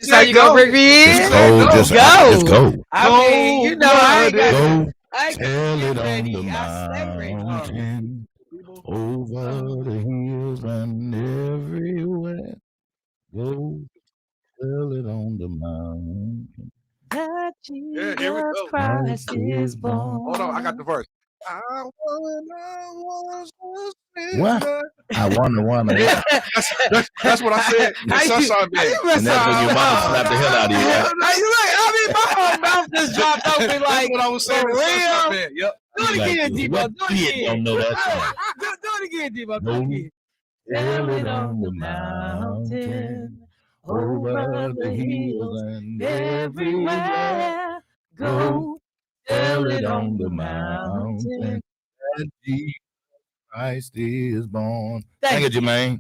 So you gonna bring me in? Just go. I mean, you know, I ain't got. I Tell it on ready. the mountain, over the hills and everywhere. Go tell it on the mountain. That Yeah, here we Jesus go. Christ is born. Hold on, I got the verse. I was a What? sinner. I wonder. Yeah, that's what I said. The Sunshine Band. And that's when your mama slapped the hell out of you, right? My whole mouth just dropped open That's like, what I was saying. for The Sunshine real? Band. Yep. Do it again, Debo. What Do kid it again. don't know that song? Do it again, Debo. Do No. it again. Tell it on the mountain, over the hills and everywhere. Go tell it on the mountain that Jesus Christ is born. Thank you, Jermaine.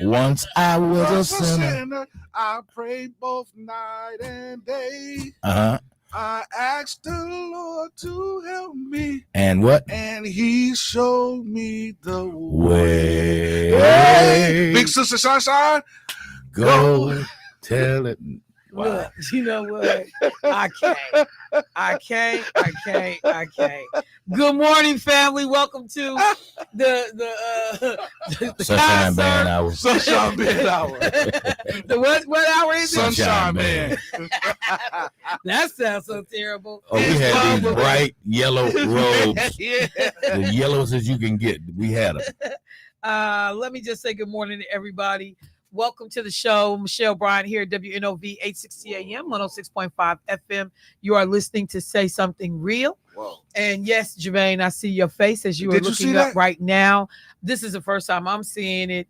Once I was a sinner. I prayed both night and day. I asked the Lord to help me. And what? And he showed me the way. Hey, Big Sister Sunshine. Go tell it. Wow. Look, you know what? I can't. Good morning, family. Welcome to the Sunshine Band Hour. Sunshine Band Hour. The what hour is it? Sunshine Band. That sounds so terrible. Oh, we had these bright yellow robes. Yeah. The yellows as you can get. We had them. Let me just say good morning to everybody. Welcome to the show. Michelle Bryant here at WNOV 860 AM, 106.5 FM. You are listening to Say Something Real. Whoa. And yes, Jermaine, I see your face as you are looking up right now. This is the first time I'm seeing it.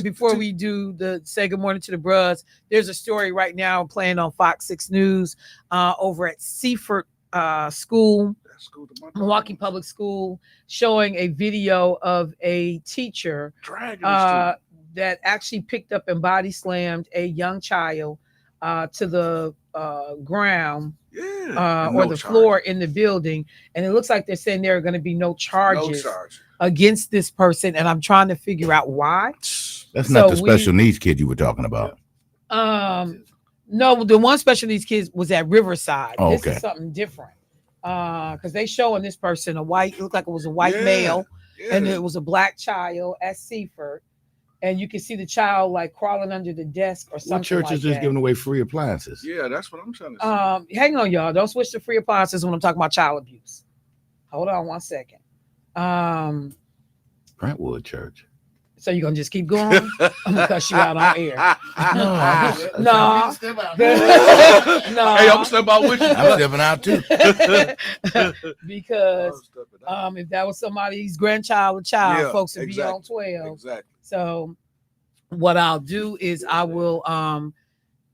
Before we do the say good morning to the bros, there's a story right now playing on Fox 6 News over at Seaford School, Milwaukee Public School, showing a video of a teacher that actually picked up and body slammed a young child to the ground or the floor in the building. And it looks like they're saying there are going to be no charges against this person. And I'm trying to figure out why. That's not the special needs kid you were talking about. No, the one special needs kid was at Riverside. Oh, this is something different. Because they showing this person it looked like it was a white male, and it was a black child at Seaford. And you can see the child like crawling under the desk or something. What church is just giving away free appliances? Yeah, that's what I'm trying to say. Hang on, y'all. Don't switch to free appliances when I'm talking about child abuse. Hold on 1 second. Brentwood Church. So you're gonna just keep going? I'm gonna cuss you out on air. No. Hey, I'm stepping out with you. I'm stepping out too. Because if that was somebody's grandchild or child, folks would be on 12. Exactly. So what I'll do is I will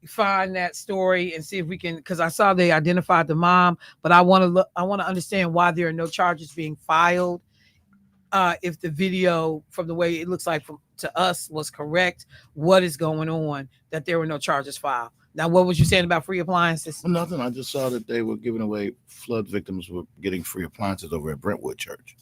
find that story and see if we can, because I saw they identified the mom, but I want to understand why there are no charges being filed. If the video, from the way it looks like to us, was correct, what is going on that there were no charges filed? Now, what was you saying about free appliances? Well, nothing. I just saw that they were giving away, flood victims were getting free appliances over at Brentwood Church.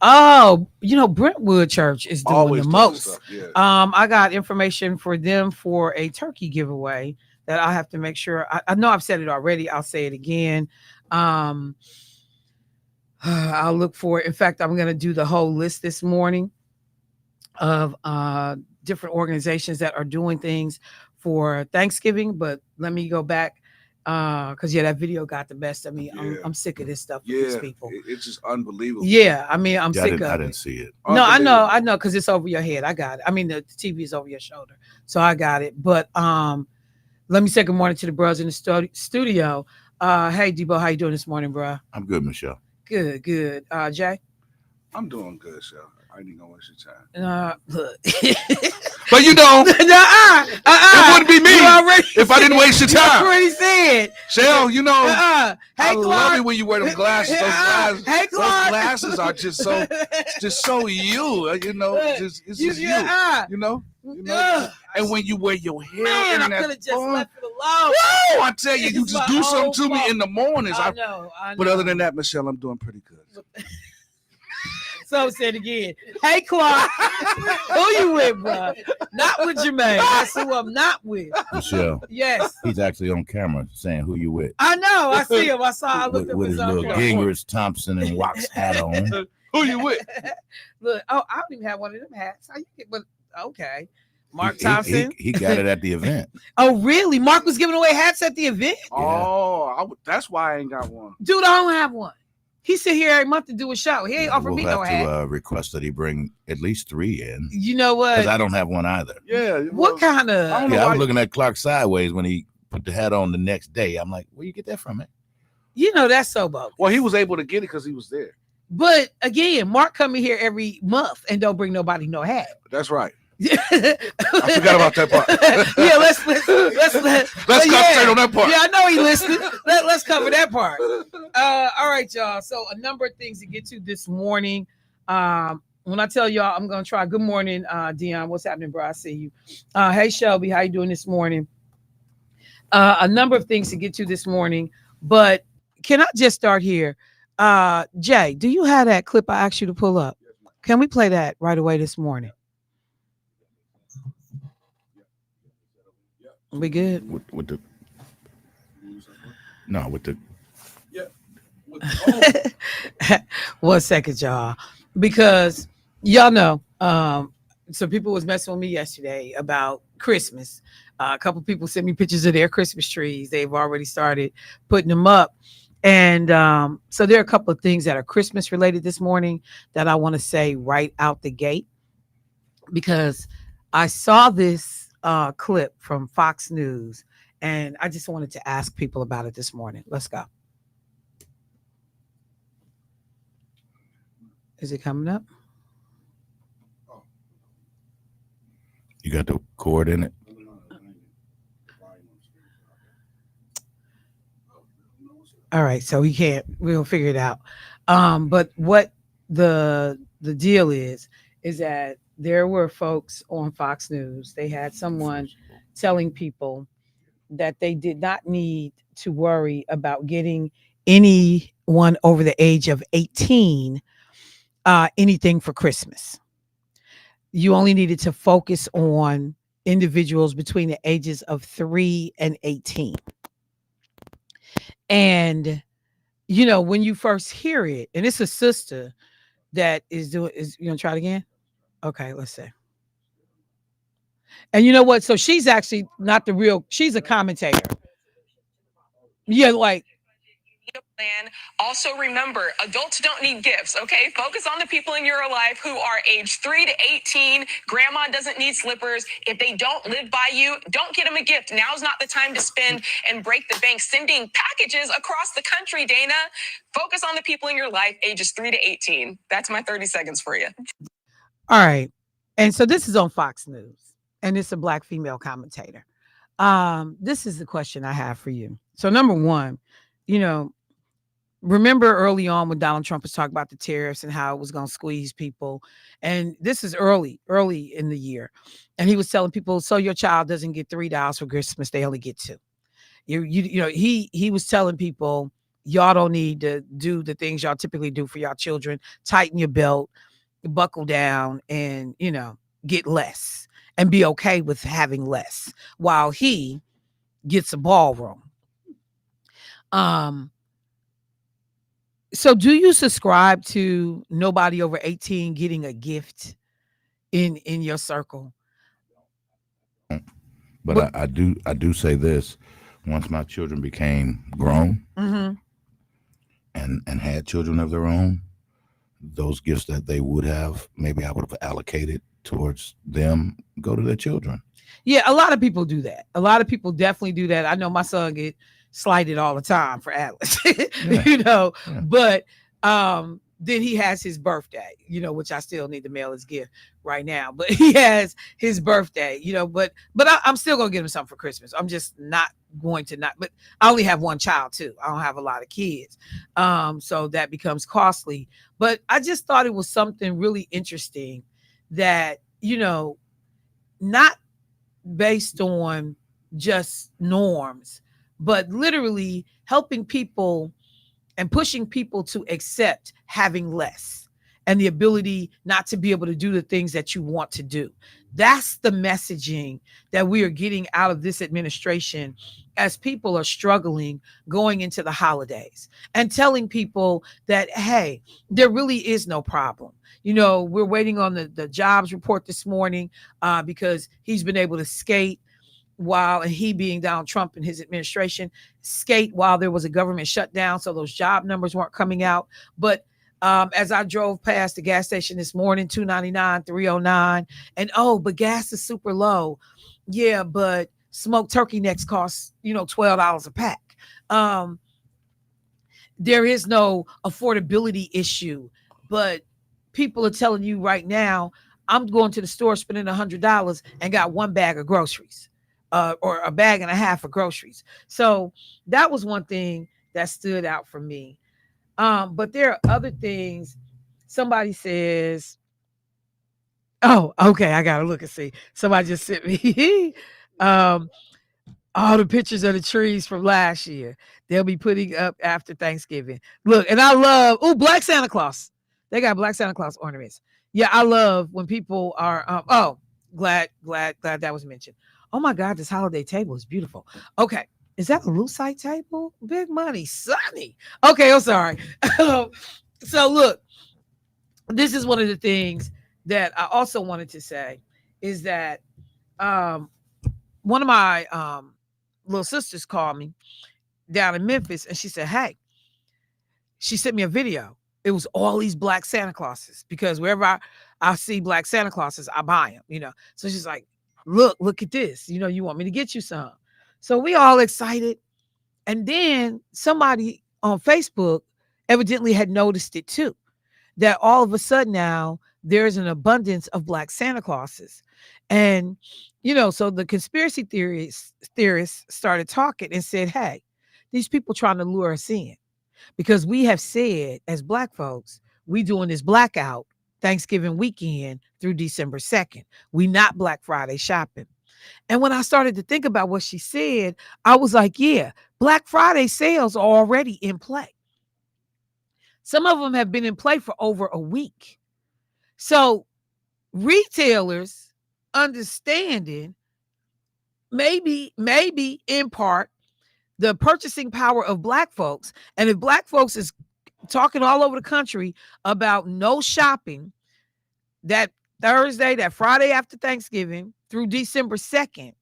Oh, Brentwood Church is doing Always the most. Stuff, yeah. I got information for them for a turkey giveaway that I have to make sure. I know I've said it already. I'll say it again. I'll look for it. In fact, I'm going to do the whole list this morning of different organizations that are doing things for Thanksgiving. But let me go back because that video got the best of me. Yeah. I'm sick of this stuff with these people. It's just unbelievable. Yeah, I mean, I'm sick of it. I didn't see it. No, I know, because it's over your head. I got it. I mean, the TV is over your shoulder, so I got it. But let me say good morning to the bros in the studio. Hey, Debo, how you doing this morning, bro? I'm good, Michelle. Good. Jay? I'm doing good, Shell. I ain't gonna waste your time. Look. But you don't. It wouldn't be me if I didn't waste your time. You already said. Shell, you know, Hey, I Clark. love it when you wear them glasses. Hey, Those Clark. glasses are just so you. You know, it's just you. You know. And when you wear your hair, Man, I could have just left it alone. Woo! I tell you, you just do something to me in the mornings. I know. But other than that, Michelle, I'm doing pretty good. So said again. Hey, Clark, who you with, bro? Not with Jermaine. That's who I'm not with. Michelle. Yes. He's actually on camera saying who you with. I know. I see him. I looked with his little Gingrich Thompson and Wax hat on. Who you with? Look, I don't even have one of them hats. How you get? But okay. Mark Thompson. He got it at the event. Oh, really? Mark was giving away hats at the event? Oh, that's why I ain't got one. Dude, I don't have one. He sit here every month to do a show. He ain't offered me no hat. We'll have to request that he bring at least 3 in. You know what? Because I don't have one either. Yeah. What kind of? I was looking at Clark sideways when he put the hat on the next day. I'm like, where you get that from, man? You know, that's so bogus. Well, he was able to get it because he was there. But again, Mark coming here every month and don't bring nobody no hat. That's right. I forgot about that part. Yeah, let's concentrate on that part. Yeah, I know he listening. Let's cover that part. All right, y'all. So a number of things to get to this morning. When I tell y'all, I'm gonna try. Good morning, Dion. What's happening, bro? I see you. Hey, Shelby, how you doing this morning? A number of things to get to this morning, but can I just start here? Jay, do you have that clip I asked you to pull up? Can we play that right away this morning? We good? With the no, with the One second, y'all, because y'all know some people was messing with me yesterday about Christmas. A couple people sent me pictures of their Christmas trees. They've already started putting them up. And so there are a couple of things that are Christmas related this morning that I want to say right out the gate, because I saw this clip from Fox News and I just wanted to ask people about it this morning. Let's go. Is it coming up? You got the cord in it? All right, so we'll figure it out. But what the deal is that there were folks on Fox News. They had someone telling people that they did not need to worry about getting anyone over the age of 18 anything for Christmas. You only needed to focus on individuals between the ages of 3 and 18. And, you know, when you first hear it, and it's a sister that is you going to try it again? Okay, let's see. And you know what? So she's actually not the real, she's a commentator. Yeah, like. Plan. Also remember, adults don't need gifts, okay? Focus on the people in your life who are age 3 to 18. Grandma doesn't need slippers. If they don't live by you, don't get them a gift. Now's not the time to spend and break the bank sending packages across the country, Dana. Focus on the people in your life, ages 3 to 18. That's my 30 seconds for you. All right. And so this is on Fox News, and it's a Black female commentator. This is the question I have for you. So number one, you know, remember early on when Donald Trump was talking about the tariffs and how it was going to squeeze people. And this is early in the year. And he was telling people, so your child doesn't get $3 for Christmas, they only get 2. You know, he was telling people, y'all don't need to do the things y'all typically do for y'all children. Tighten your belt, buckle down, and, you know, get less and be okay with having less while he gets a ballroom. So do you subscribe to nobody over 18 getting a gift in your circle? But I do say this. Once my children became grown and had children of their own, those gifts that they would have, maybe I would have allocated towards them, go to their children. Yeah, a lot of people do that. A lot of people definitely do that. I know my son get slighted all the time for Atlas, you know, but then he has his birthday, you know, which I still need to mail his gift right now, but he has his birthday, you know, but I'm still going to get him something for Christmas. I'm just not going to but I only have one child too. I don't have a lot of kids. So that becomes costly, but I just thought it was something really interesting that, you know, not based on just norms, but literally helping people and pushing people to accept having less and the ability not to be able to do the things that you want to do. That's the messaging that we are getting out of this administration as people are struggling going into the holidays, and telling people that, hey, there really is no problem. We're waiting on the jobs report this morning because he's been able to skate and he being Donald Trump and his administration, skate while there was a government shutdown. So those job numbers weren't coming out. But as I drove past the gas station this morning, $2.99, $3.09, and but gas is super low. Yeah, but smoked turkey necks cost, $12 a pack. There is no affordability issue, but people are telling you right now, I'm going to the store spending $100 and got one bag of groceries, or a bag and a half of groceries. So that was one thing that stood out for me. But there are other things. Somebody says, oh, okay, I gotta look and see. Somebody just sent me all the pictures of the trees from last year. They'll be putting up after Thanksgiving. Look, and I love, Black Santa Claus. They got Black Santa Claus ornaments. Yeah, I love when people are, glad that was mentioned. Oh my God, this holiday table is beautiful. Okay. Is that a lucite table? Big money, Sonny. Okay, I'm sorry. So look, this is one of the things that I also wanted to say is that one of my little sisters called me down in Memphis, and she said, hey, she sent me a video. It was all these Black Santa Clauses, because wherever I see Black Santa Clauses, I buy them, So she's like, look at this. You want me to get you some. So we all excited. And then somebody on Facebook evidently had noticed it too, that all of a sudden now there's an abundance of Black Santa Clauses. And, so the conspiracy theorists started talking and said, hey, these people trying to lure us in, because we have said as Black folks, we doing this blackout Thanksgiving weekend through December 2nd. We not Black Friday shopping. And when I started to think about what she said, I was like, yeah, Black Friday sales are already in play. Some of them have been in play for over a week. So retailers understanding maybe in part the purchasing power of Black folks. And if Black folks is talking all over the country about no shopping that Thursday, that Friday after Thanksgiving through December 2nd,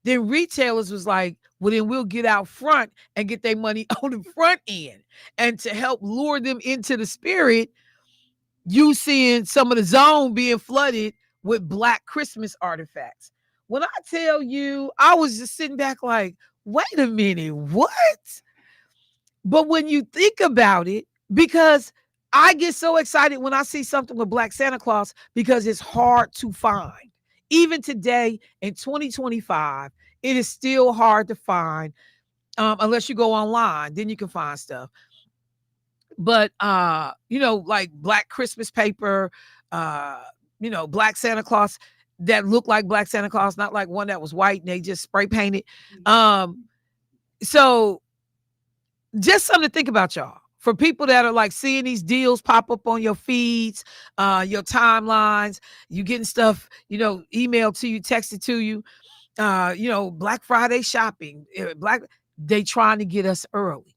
then retailers was like, well, then we'll get out front and get their money on the front end. And to help lure them into the spirit, you seeing some of the zone being flooded with Black Christmas artifacts. When I tell you, I was just sitting back like, wait a minute, what? But when you think about it, because I get so excited when I see something with Black Santa Claus, because it's hard to find. Even today in 2025, it is still hard to find, unless you go online, then you can find stuff. But, like Black Christmas paper, Black Santa Claus that looked like Black Santa Claus, not like one that was white and they just spray painted. So just something to think about, y'all. For people that are like seeing these deals pop up on your feeds, your timelines, you getting stuff, emailed to you, texted to you, Black Friday shopping, they trying to get us early,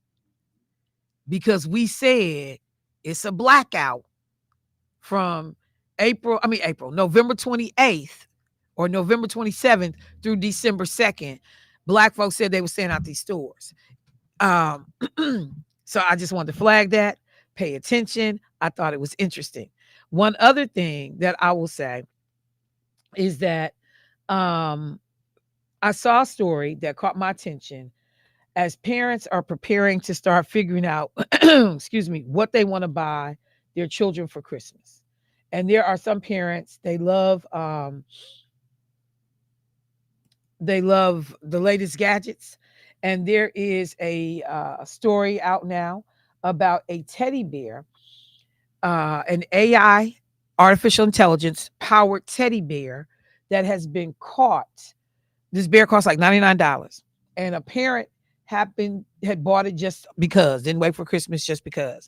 because we said it's a blackout from November 28th or November 27th through December 2nd. Black folks said they were staying out these stores. So I just wanted to flag that, pay attention. I thought it was interesting. One other thing that I will say is that I saw a story that caught my attention as parents are preparing to start figuring out, what they want to buy their children for Christmas. And there are some parents, they love the latest gadgets. And there is a story out now about a teddy bear, an AI, artificial intelligence powered teddy bear that has been caught. This bear costs like $99. And a parent had bought it just because, didn't wait for Christmas just because.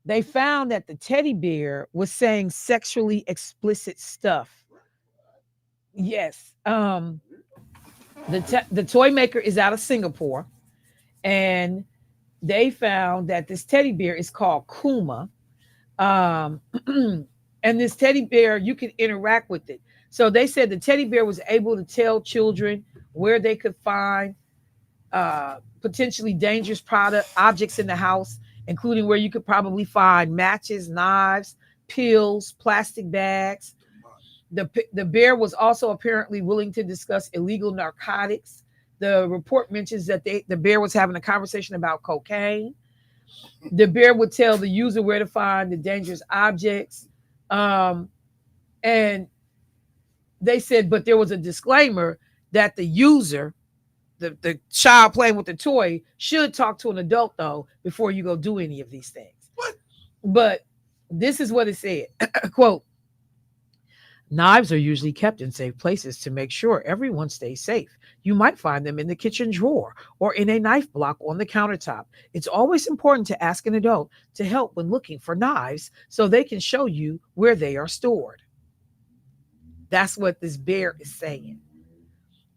they found that the teddy bear was saying sexually explicit stuff. Yes. The toy maker is out of Singapore, and they found that this teddy bear is called Kuma. Um, and this teddy bear, you can interact with it. So they said the teddy bear was able to tell children where they could find potentially dangerous product objects in the house, including where you could probably find matches, knives, pills, plastic bags. The bear was also apparently willing to discuss illegal narcotics. The report mentions that the bear was having a conversation about cocaine. The bear would tell the user where to find the dangerous objects. Um, and they said, but there was a disclaimer that the user, the child playing with the toy, should talk to an adult though before you go do any of these things. What? But this is what it said. Quote, knives are usually kept in safe places to make sure everyone stays safe. You might find them in the kitchen drawer or in a knife block on the countertop. It's always important to ask an adult to help when looking for knives so they can show you where they are stored. That's what this bear is saying.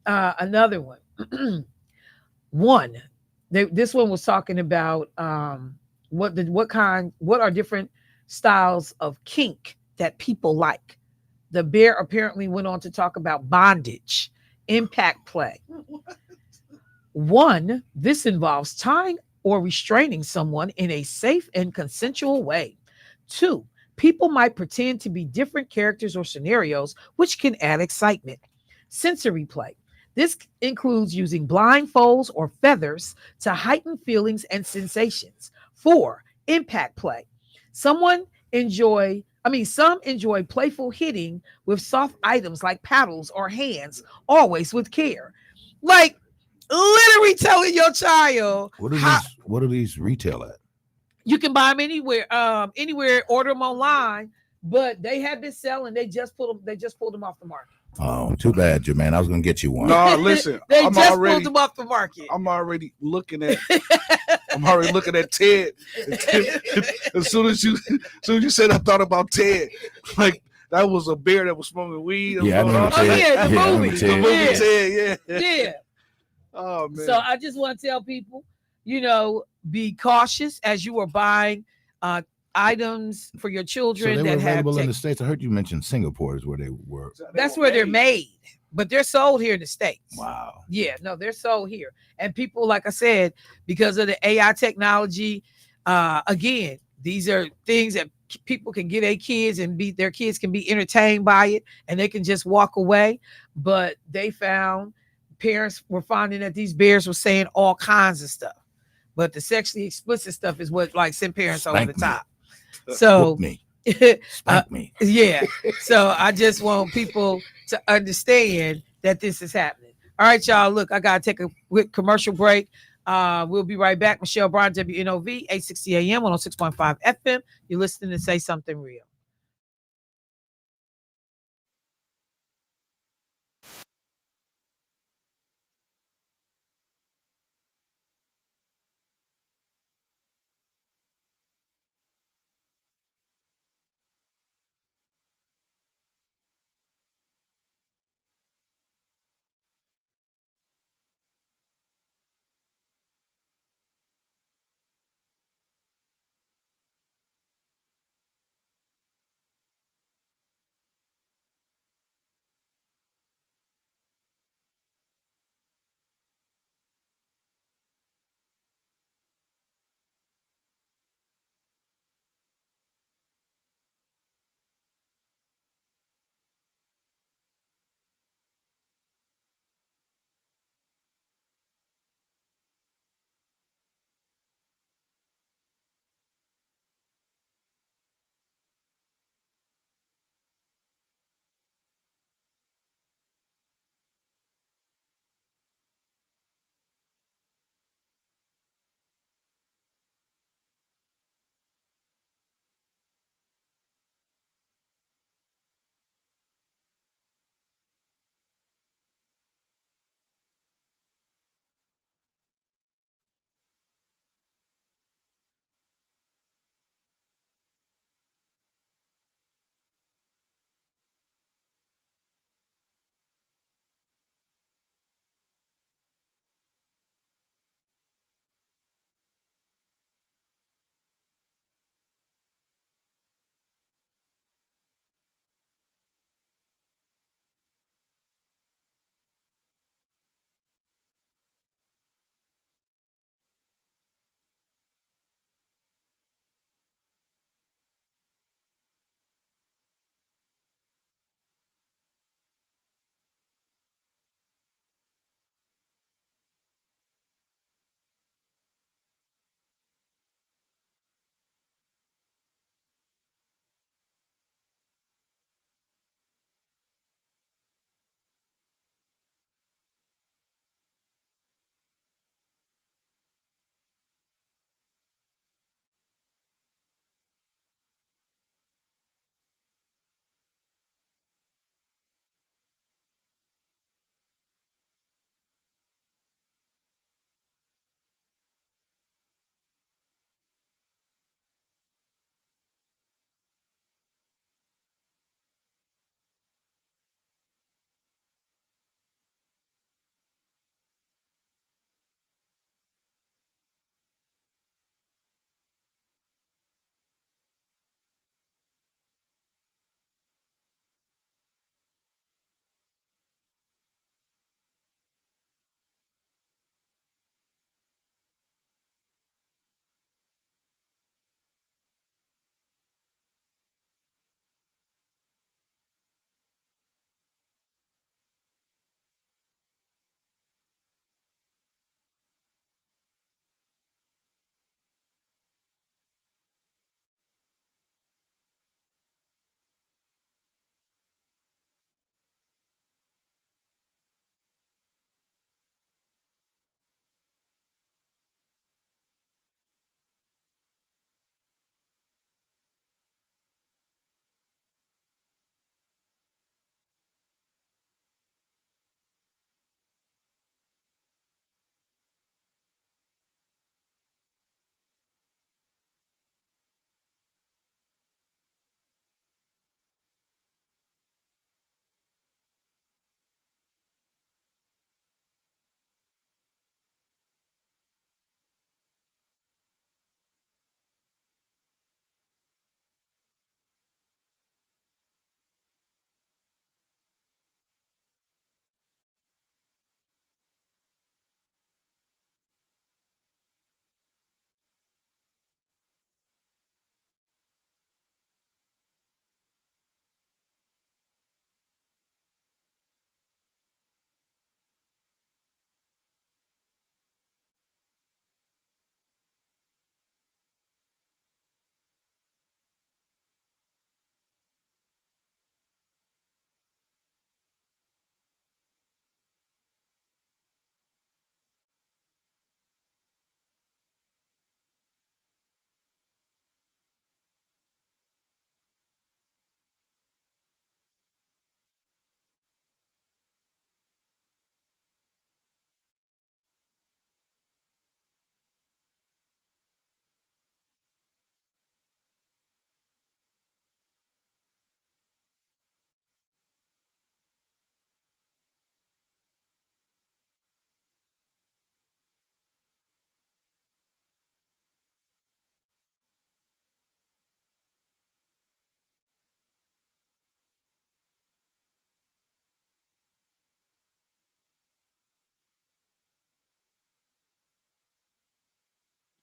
Another one. One, this one was talking about what are different styles of kink that people like. The bear apparently went on to talk about bondage, impact play. One, this involves tying or restraining someone in a safe and consensual way. Two, people might pretend to be different characters or scenarios, which can add excitement. Sensory play. This includes using blindfolds or feathers to heighten feelings and sensations. Four, impact play. Someone some enjoy playful hitting with soft items like paddles or hands, always with care. Like literally telling your child what do these retail at? You can buy them anywhere, order them online, but they have been selling. They just pulled them off the market. Oh, too bad, Jermaine. I was gonna get you one. No, listen. They just pulled them off the market. I'm already looking at Ted. As soon as you said, I thought about Ted. Like that was a bear that was smoking weed. Yeah, I know Ted. The movie Ted. Yeah. Oh man. So I just want to tell people, be cautious as you are buying items for your children. So they were available in the States. I heard you mention Singapore is where they were. That's where they're made, but they're sold here in the States. Wow. Yeah, no, they're sold here. And people, like I said, because of the AI technology, again, these are things that people can get their kids can be entertained by it, and they can just walk away. But parents were finding that these bears were saying all kinds of stuff. But the sexually explicit stuff is what sent parents over the top. So me. Spank me. Yeah. So I just want people to understand that this is happening. All right, y'all. Look, I gotta take a quick commercial break. We'll be right back. Michelle Bryant, WNOV, 860 AM, 106.5 FM. You're listening to Say Something Real.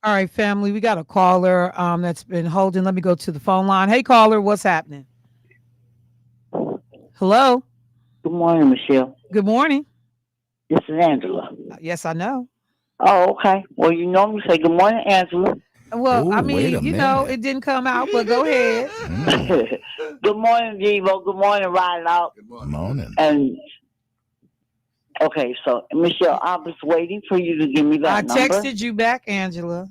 All right, family. We got a caller that's been holding. Let me go to the phone line. Hey, caller, what's happening? Hello. Good morning, Michelle. Good morning. This is Angela. Yes, I know. Oh, okay. Well, you normally say good morning, Angela. Well, I Ooh, wait mean, a minute. it didn't come out, but go ahead. Good morning, Devo. Good morning, Ride Out. Good Morning. And okay, so Michelle, I was waiting for you to give me that number. I texted you back, Angela.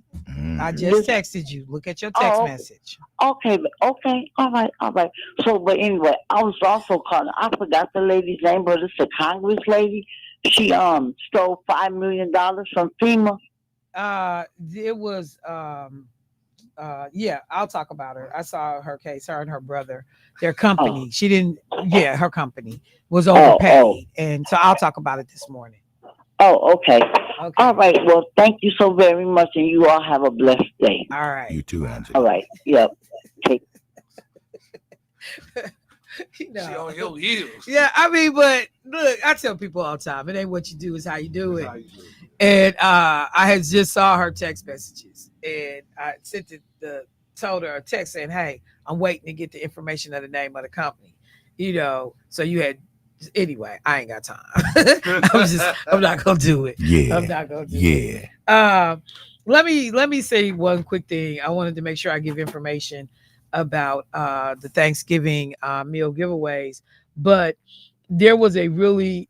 I just texted you. Look at your text message. Okay, all right. So, but anyway, I was also calling. I forgot the lady's name, but it's a Congress lady. She stole $5 million from FEMA. It was yeah, I'll talk about her. I saw her case, her and her brother, their company. She didn't, her company was overpaid. And so I'll talk about it this morning. Oh, okay. All right. Well, thank you so very much, and you all have a blessed day. All right. You too, Angela. All right. Yep. Okay. She on your heels. Yeah, I mean, but look, I tell people all the time, it ain't what you do, it's how you do it. And I had just saw her text messages, and I told her a text saying, "Hey, I'm waiting to get the information of the name of the company." So you had. Anyway, I ain't got time. I'm not gonna do it. Yeah, I'm not gonna do it. Let me say one quick thing. I wanted to make sure I give information about the Thanksgiving meal giveaways, but there was a really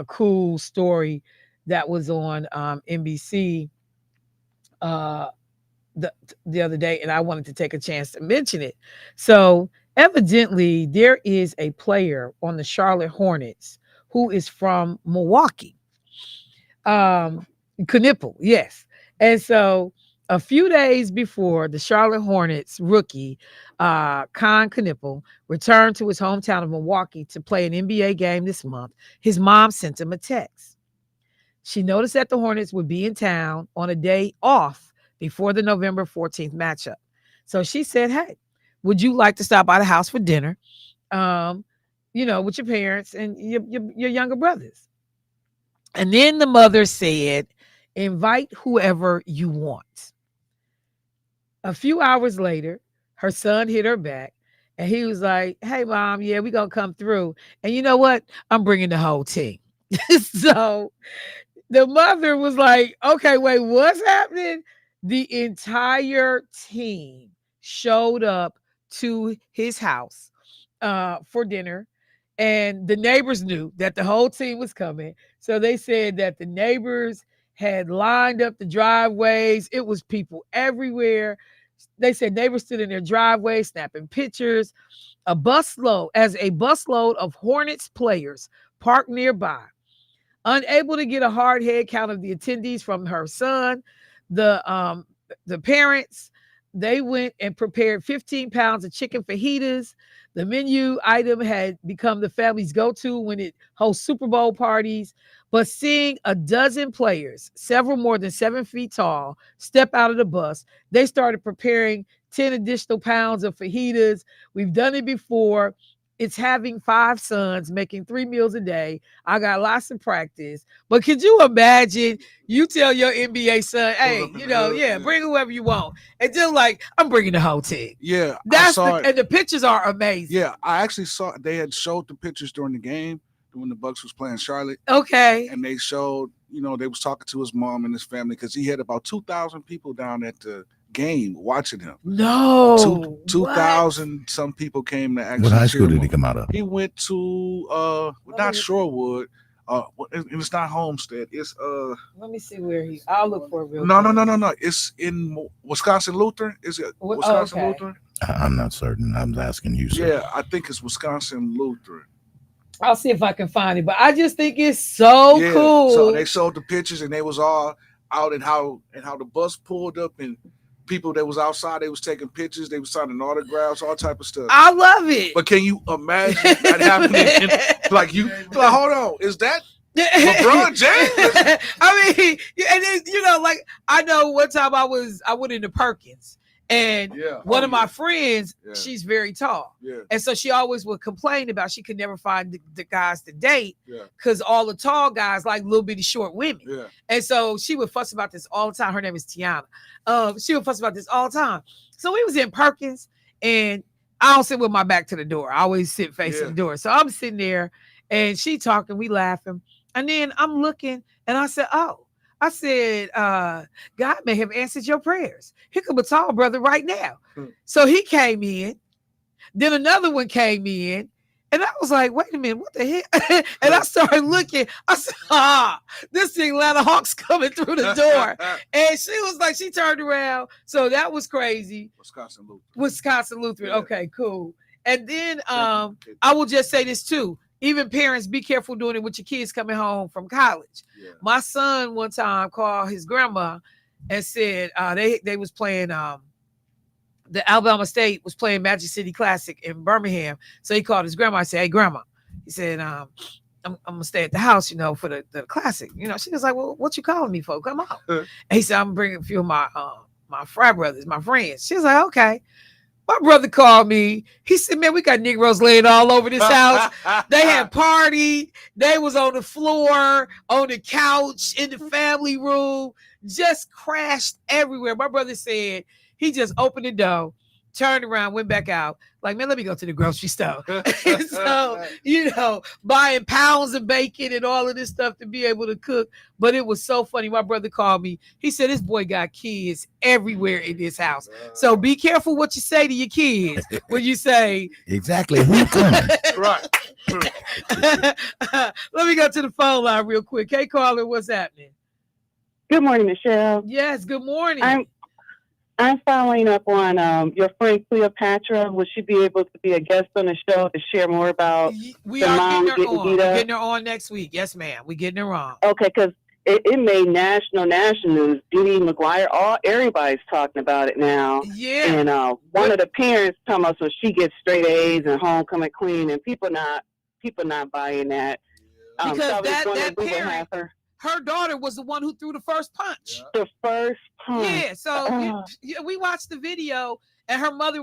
cool story that was on NBC the other day, and I wanted to take a chance to mention it. So evidently there is a player on the Charlotte Hornets who is from Milwaukee. Knipple, yes. And so a few days before the Charlotte Hornets rookie, Con Knipple, returned to his hometown of Milwaukee to play an NBA game this month, his mom sent him a text. She noticed that the Hornets would be in town on a day off before the November 14th matchup. So she said, "Hey, would you like to stop by the house for dinner, with your parents and your younger brothers?" And then the mother said, "Invite whoever you want." A few hours later, her son hit her back, and he was like, "Hey, Mom, yeah, we gonna come through. And you know what? I'm bringing the whole team." So the mother was like, "Okay, wait, what's happening?" The entire team showed up to his house for dinner, and the neighbors knew that the whole team was coming. So they said that the neighbors had lined up the driveways. It was people everywhere. They said neighbors stood in their driveway snapping pictures. A busload of Hornets players parked nearby. Unable to get a hard head count of the attendees from her son, the parents, they went and prepared 15 pounds of chicken fajitas. The menu item had become the family's go-to when it hosts Super Bowl parties. But seeing a dozen players, several more than 7 feet tall, step out of the bus, they started preparing 10 additional pounds of fajitas. We've done it before. It's having 5 sons, making 3 meals a day. I got lots of practice. But could you imagine you tell your NBA son, "Hey, bring whoever you want." And just like, "I'm bringing the whole team." Yeah. And the pictures are amazing. Yeah, I actually saw they had showed the pictures during the game when the Bucks was playing Charlotte. Okay. And they showed, they was talking to his mom and his family because he had about 2,000 people down at the game watching him. No. 2,000 some people came to actually. What high school did he come out of? He went to not Shorewood. It's not Homestead. It's let me see where I'll look for it real No. quick. It's in Wisconsin Lutheran. Is it Wisconsin Lutheran? I'm not certain. I'm asking you, sir. Yeah, I think it's Wisconsin Lutheran. I'll see if I can find it, but I just think it's so cool. So they showed the pictures, and they was all out, and how the bus pulled up, and people that was outside, they was taking pictures, they was signing autographs, all type of stuff. I love it. But can you imagine that happening? Like hold on, is that LeBron James? I mean, and then, like, I know one time I went into Perkins, And one of my friends, she's very tall. Yeah. And so she always would complain about she could never find the guys to date Yeah. because all the tall guys like little bitty short women. Yeah. And so she would fuss about this all the time. Her name is Tiana. She would fuss about this all the time. So we was in Perkins, and I don't sit with my back to the door. I always sit facing the door. So I'm sitting there, and she talking, we laughing. And then I'm looking, and I said, God may have answered your prayers. Here come a tall brother right now. So he came in. Then another one came in. And I was like, wait a minute, what the hell? And I started looking. I said, this thing Atlanta Hawks coming through the door. And she was like, she turned around. So that was crazy. Wisconsin Lutheran. Yeah. Okay, cool. And then I will just say this too. Even parents, be careful doing it with your kids coming home from college. Yeah. My son one time called his grandma and said they was playing the Alabama State was playing Magic City Classic in Birmingham. So he called his grandma and said, hey, grandma. He said, I'm gonna stay at the house, for the classic. She was like, well, what you calling me for? Come on. And he said, I'm bringing a few of my frat brothers, my friends. She was like, okay. My brother called me. He said, man, we got Negroes laying all over this house. They had partied. They was on the floor, on the couch, in the family room, just crashed everywhere. My brother said he just opened the door, turned around, went back out. Like, man, let me go to the grocery store. So, buying pounds of bacon and all of this stuff to be able to cook. But it was so funny. My brother called me. He said, this boy got kids everywhere in this house. So be careful what you say to your kids when you say. Exactly. Who's coming? Right. Let me go to the phone line real quick. Hey, caller, what's happening? Good morning, Michelle. Yes, good morning. I'm following up on your friend Cleopatra. Will she be able to be a guest on the show to share more about we are getting her on? We're getting her on next week. Yes, ma'am. We're getting her on. Okay, because it made national news. Dee McGuire, everybody's talking about it now. Yeah. And one of the parents talking about so she gets straight A's and homecoming queen, and people not buying that. Because so that parent. Her daughter was the one who threw the first punch. The first punch. Yeah, so we watched the video, and her mother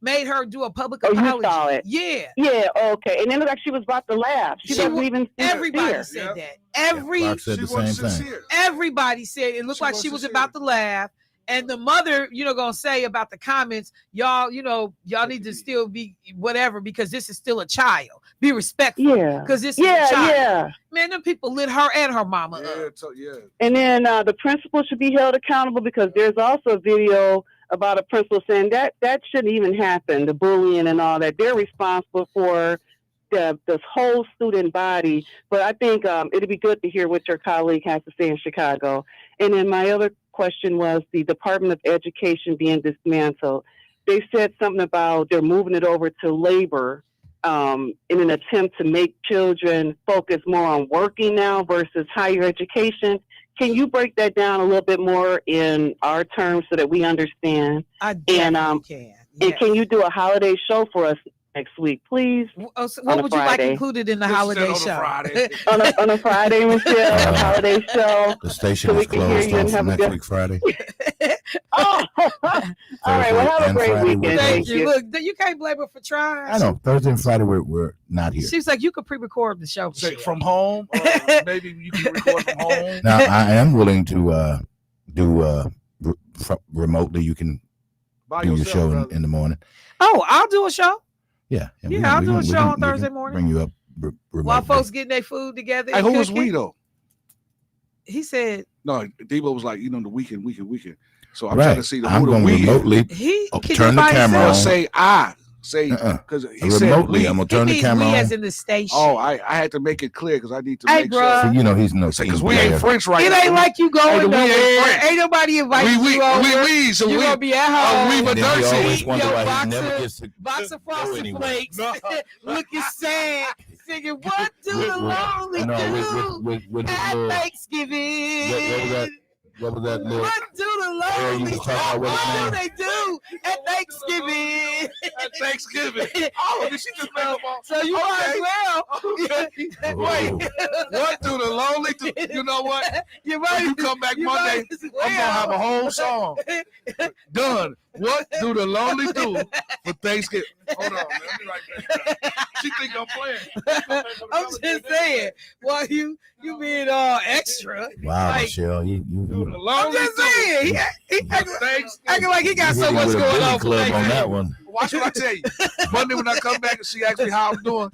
made her do a public apology. You saw it? Yeah. Yeah, okay. And it looked like she was about to laugh. She wasn't even everybody said that. Everybody said it looked like she was about to laugh. And the mother, gonna say about the comments, y'all need to still be whatever because this is still a child. Be respectful. Yeah. Because this is a child. Yeah. Man, them people lit her and her mama up. And then the principal should be held accountable because there's also a video about a principal saying that shouldn't even happen, the bullying and all that. They're responsible for this whole student body. But I think it'd be good to hear what your colleague has to say in Chicago. And then my other question was the Department of Education being dismantled. They said something about they're moving it over to labor in an attempt to make children focus more on working now versus higher education. Can you break that down a little bit more in our terms so that we understand? I definitely can. Yes. And can you do a holiday show for us next week, please? So what would you like included in the holiday show? on a Friday, Michelle, a holiday show. The station is closed on next week Friday. All right. Well, have a great Friday weekend. Thank you. Look, you can't blame her for trying. I know. Thursday and Friday we're not here. She's like, you could pre-record the show. From home, or maybe you can record from home. Now I am willing to do remotely. You can do your show in the morning. Oh, I'll do a show. Yeah, I'll do a show on Thursday morning. Bring you up while folks getting their food together. Hey, who was we though? He said no. Debo was like, the weekend. So I'm right. trying to see I'm who going the we remotely. Turn the camera on. Say because he said remotely. I'm gonna turn the camera on. As in the station. Oh, I had to make it clear because I need to make sure. So, he's no because we ain't French right now. It ain't like you going nowhere. Ain't nobody inviting you over. So you gonna be at home. We always wonder why box he never gets to box of Frosted Flakes. Looking sad, singing "What Do the Lonely Do" at Thanksgiving. What was that little? What do the lonely? What do they do at Thanksgiving? Thanksgiving. Oh, did she just make up all? So you might as well. Okay. Wait, what do the lonely do? You know what? You When you come back Monday, I'm gonna have a whole song. Done. What do the lonely do for Thanksgiving? Hold on, man. Let me write that down. She think I'm playing. I'm just saying. Well, you being all extra. Wow, Like, Michelle, Do you the lonely I'm just saying. He acting Thanksgiving. like he got so hit me much with a going billy on. for club on Thanksgiving. that one. Watch what I tell you. Monday when I come back and she asks me how I'm doing,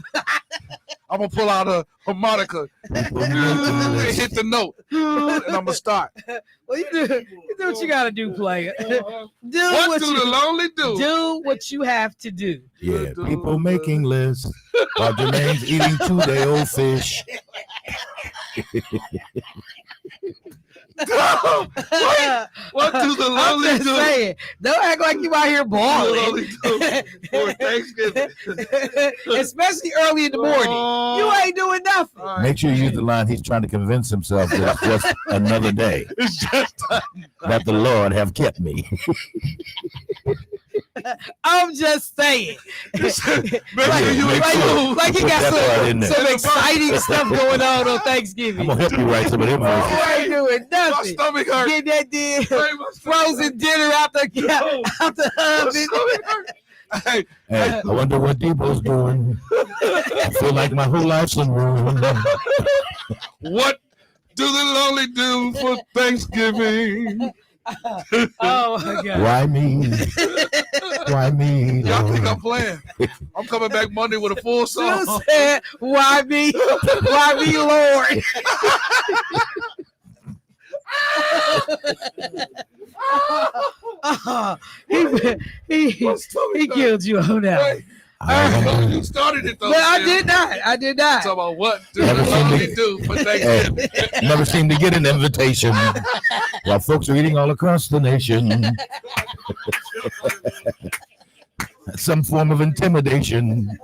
I'm gonna pull out a harmonica and hit the note, and I'm gonna start. Well, you do what you gotta do, player. Do What do the lonely do? do what you have to do. Yeah, people making lists while Jermaine's eating 2-day-old fish. What do the I'm lonely just do? saying. Don't act like you out here balling. For Thanksgiving. Especially early in the morning. You ain't doing nothing. All right. Make sure you use the line. He's trying to convince himself that it's just another day It's just that the Lord have kept me. I'm just saying. make sure you Make like, sure. like you Put got that part in some, there. some exciting stuff going on Thanksgiving. I'm gonna help you write some of them You verses. ain't doing My nothing. stomach hurt. Get that damn Hey, my stomach frozen dinner out the My oven. stomach hurt. Hey, Hey, I wonder what Debo's doing. I feel like my whole life's in ruin. what do the lonely do for Thanksgiving? Oh my God. Why me? Why me? Y'all think Lord? I'm playing? I'm coming back Monday with a full song. You said, why me? Why me, Lord? he killed you on that. Hey, I wonder- you started it though. But I Sam. did not. I did not. Talk about what do the Never seen lonely me. do for Hey, Thanksgiving? never seem to get an invitation while folks are eating all across the nation. Some form of intimidation.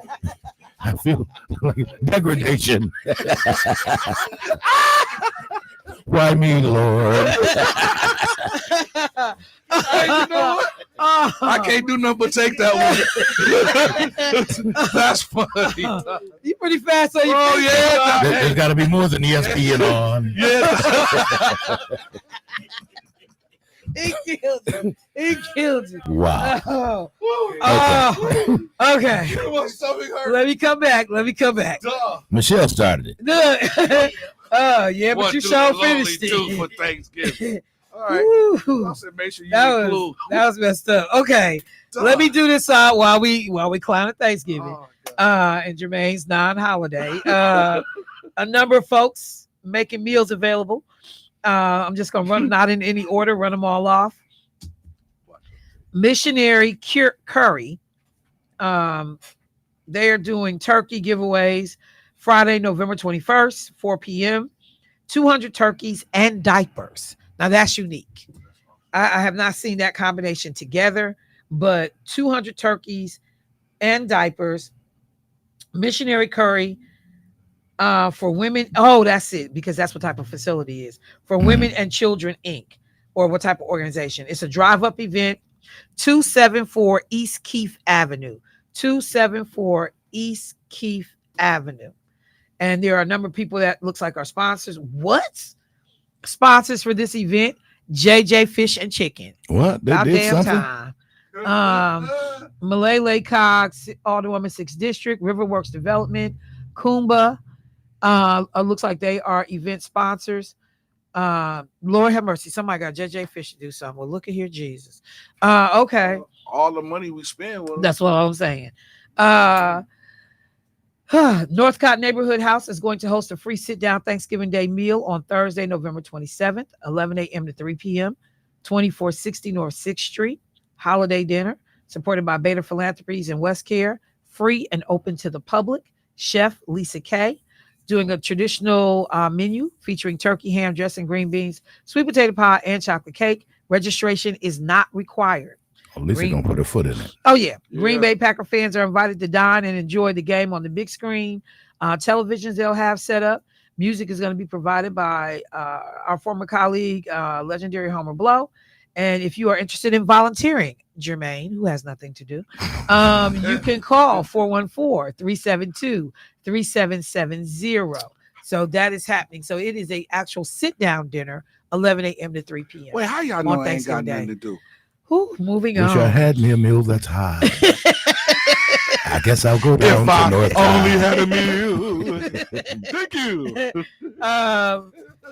I feel like degradation. Why me, Lord? Hey, you know what? I can't do nothing but take that one. That's funny. You pretty fast on your Oh feet. yeah, There's got to be more than ESPN on. yeah. He killed you. He killed you. Wow. Oh. Woo. Oh. Okay. My stomach hurt. Let me come back. Duh. Michelle started it. Look. Oh yeah, but What you do sure the lonely finished do it. for Thanksgiving? All right. Woo. I said make sure you That include. was messed up. Okay, Duh. let me do this while we clown at Thanksgiving. Oh, God. And Jermaine's non-holiday. A number of folks making meals available. I'm just gonna run not in any order, run them all off. Missionary Curry. They are doing turkey giveaways Friday, November 21st, 4 p.m. 200 turkeys and diapers. Now that's unique. I have not seen that combination together, but 200 turkeys and diapers. Missionary Curry for women. Oh, that's it, because that's what type of facility it is. For Women and Children, Inc., or what type of organization. It's a drive-up event, 274 East Keith Avenue. 274 East Keith Avenue. And there are a number of people that looks like are sponsors. What? Sponsors for this event? JJ Fish and Chicken. What? They About did damn something? time. Malele Cox, Alderwoman 6th District, Riverworks Development, Kumba. Looks like they are event sponsors. Lord have mercy. Somebody got JJ Fish to do something. Well, look at here, Jesus. Okay. All the money we spend. That's what I'm saying. Northcott Neighborhood House is going to host a free sit-down Thanksgiving Day meal on Thursday, November 27th, 11 a.m. to 3 p.m., 2460 North 6th Street. Holiday dinner supported by Beta Philanthropies and West Care, free and open to the public. Chef Lisa Kay doing a traditional menu featuring turkey, ham, dressing, green beans, sweet potato pie, and chocolate cake. Registration is not required. At least they're going to put a foot in it. Oh, yeah. Yeah. Green Bay Packer fans are invited to dine and enjoy the game on the big screen. Televisions they'll have set up. Music is going to be provided by our former colleague, legendary Homer Blow. And if you are interested in volunteering, Jermaine, who has nothing to do, you can call 414-372-3770. So that is happening. So it is a actual sit down dinner, 11 a.m. to 3 p.m. Wait, how y'all know I ain't got nothing to do? Moving Wish on. I had me a meal that's high. I guess I'll go down to North only High. had a meal. Thank you.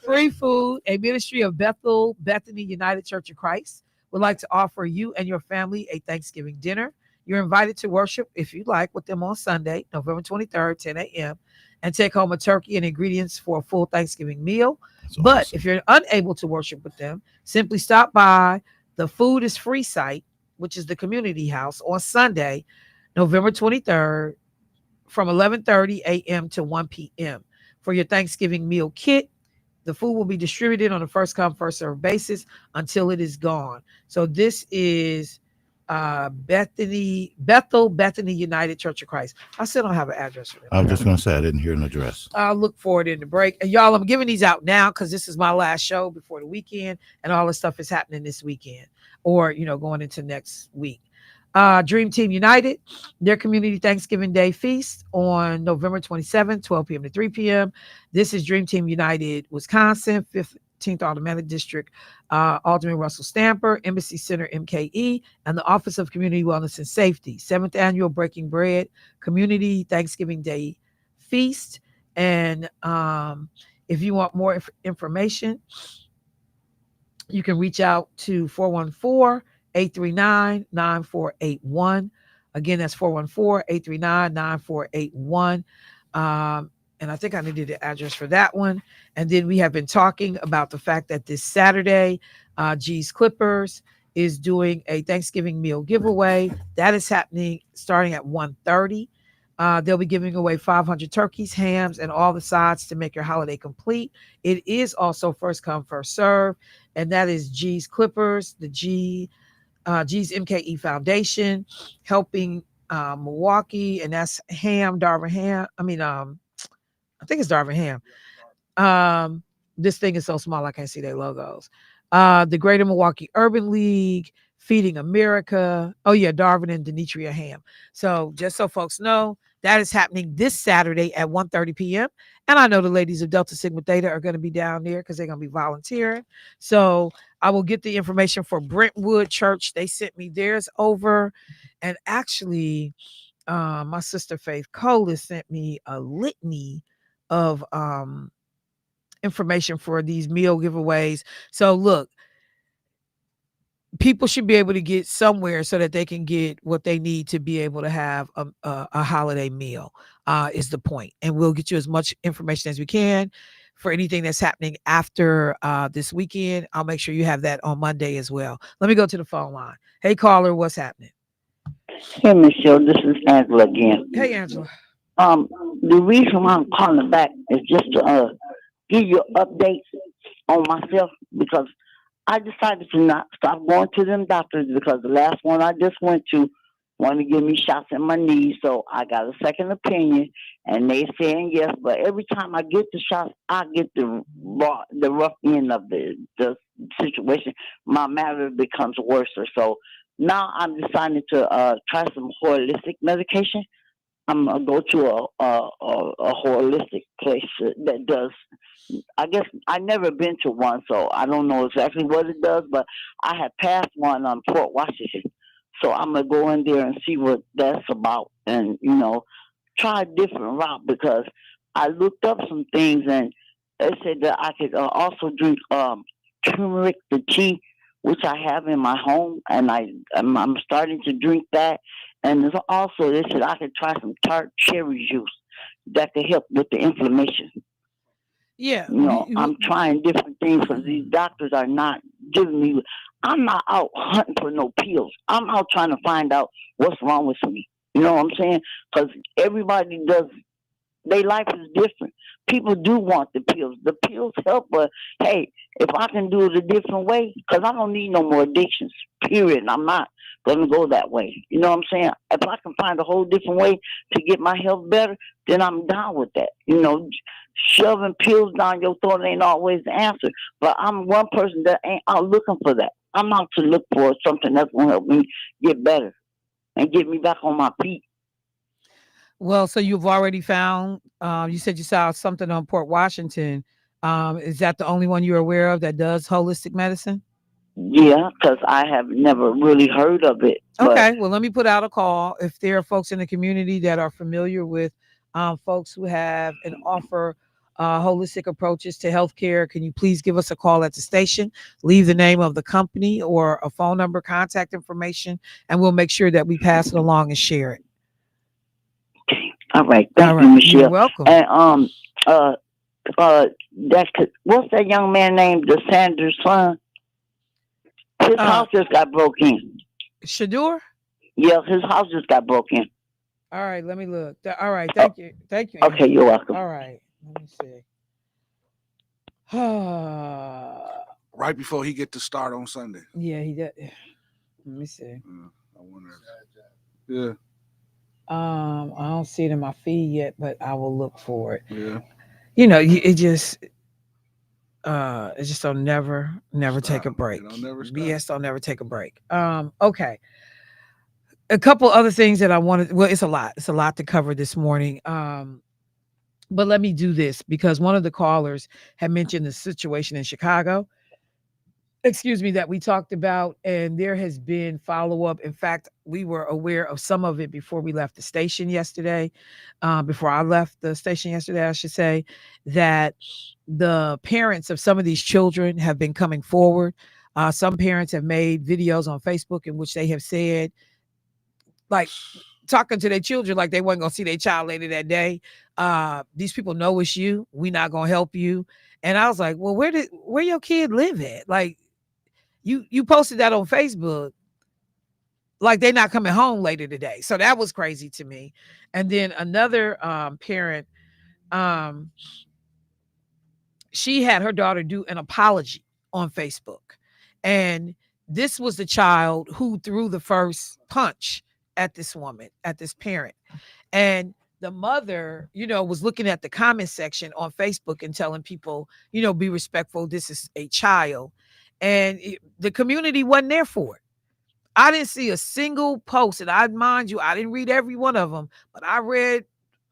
Free food, a ministry of Bethany United Church of Christ would like to offer you and your family a Thanksgiving dinner. You're invited to worship, if you like, with them on Sunday, November 23rd, 10 a.m., and take home a turkey and ingredients for a full Thanksgiving meal. That's But awesome. if you're unable to worship with them, simply stop by the Food is Free site, which is the community house, on Sunday, November 23rd, from 11:30 a.m. to 1 p.m. for your Thanksgiving meal kit. The food will be distributed on a first come, first served basis until it is gone. So this is Bethany United Church of Christ. I still don't have an address for them. I was just going to say, I didn't hear an address. I'll look for it in the break. And y'all, I'm giving these out now because this is my last show before the weekend, and all this stuff is happening this weekend or, going into next week. Dream Team United, their community Thanksgiving Day feast on November 27th, 12 p.m. to 3 p.m. This is Dream Team United, Wisconsin, 15th Automatic District, Alderman Russell Stamper, Embassy Center, MKE, and the Office of Community Wellness and Safety, 7th Annual Breaking Bread Community Thanksgiving Day Feast. And if you want more information, you can reach out to 414-839-9481. Again, that's 414-839-9481. And I think I needed the address for that one. And then we have been talking about the fact that this Saturday, G's Clippers is doing a Thanksgiving meal giveaway. That is happening starting at 1:30. They'll be giving away 500 turkeys, hams, and all the sides to make your holiday complete. It is also first come, first serve. And that is G's Clippers, the G's MKE Foundation, helping Milwaukee, and that's Darvin Ham. I think it's Darvin Ham. This thing is so small I can't see their logos. The Greater Milwaukee Urban League, Feeding America. Oh yeah, Darvin and Denitria Ham. So just so folks know, that is happening this Saturday at 1:30 p.m. And I know the ladies of Delta Sigma Theta are going to be down there because they're going to be volunteering. So I will get the information for Brentwood Church. They sent me theirs over. And actually, my sister Faith Colas sent me a litany of information for these meal giveaways. So look, people should be able to get somewhere so that they can get what they need to be able to have a holiday meal, is the point. And we'll get you as much information as we can for anything that's happening after this weekend. I'll make sure you have that on Monday as well. Let me go to the phone line. Hey, caller, what's happening? Hey, Michelle, this is Angela again. Hey, Angela. The reason why I'm calling back is just to give you updates on myself, because I decided to not stop going to them doctors, because the last one I just went to wanted to give me shots in my knees. So I got a second opinion, and they saying yes. But every time I get the shots, I get the rough end of the situation. My matter becomes worse. So now I'm deciding to try some holistic medication. I'm gonna go to a holistic place that does. I guess I never been to one, so I don't know exactly what it does. But I had passed one on Fort Washington, so I'm gonna go in there and see what that's about, and try a different route, because I looked up some things, and they said that I could also drink turmeric, the tea, which I have in my home, and I'm starting to drink that. And there's also, they said I could try some tart cherry juice that could help with the inflammation. Yeah. I'm trying different things because these doctors are not giving me. I'm not out hunting for no pills. I'm out trying to find out what's wrong with me. You know what I'm saying? Because everybody does. Their life is different. People do want the pills. The pills help, but hey, if I can do it a different way, because I don't need no more addictions, period. I'm not going to go that way. You know what I'm saying? If I can find a whole different way to get my health better, then I'm down with that. Shoving pills down your throat ain't always the answer. But I'm one person that ain't out looking for that. I'm out to look for something that's going to help me get better and get me back on my feet. Well, so you've already found, you said you saw something on Port Washington. Is that the only one you're aware of that does holistic medicine? Yeah, because I have never really heard of it. Okay, well, let me put out a call. If there are folks in the community that are familiar with folks who have and offer holistic approaches to healthcare, can you please give us a call at the station? Leave the name of the company or a phone number, contact information, and we'll make sure that we pass it along and share it. Okay. All right. Thank you, Michelle. You're welcome. And that's what's that young man named the Sanders son? His house just got broke in. Shadur? Yeah, his house just got broke in. All right, let me look. All right, thank you. Thank you. Okay, you're welcome. All right, let me see. Right before he get to start on Sunday. Yeah, he did. Let me see. I wonder. Yeah. I don't see it in my feed yet, but I will look for it. Yeah. You know, it just don't never stop. Take a break. BS don't never take a break. Okay. A couple other things that I wanted. Well, it's a lot to cover this morning. But let me do this because one of the callers had mentioned the situation in Chicago. Excuse me, that we talked about, and there has been follow-up. In fact, we were aware of some of it before we left the station yesterday. Before I left the station yesterday, I should say, that the parents of some of these children have been coming forward. Some parents have made videos on Facebook in which they have said, like, talking to their children like they wasn't gonna see their child later that day. These people know it's you. We not gonna help you. And I was like, well, where your kid live at? Like, you posted that on Facebook, like they're not coming home later today. So that was crazy to me. And then another parent, she had her daughter do an apology on Facebook. And this was the child who threw the first punch at this woman, at this parent. And the mother, was looking at the comment section on Facebook and telling people, be respectful. This is a child. And the community wasn't there for it. I didn't see a single post. And I didn't read every one of them, but I read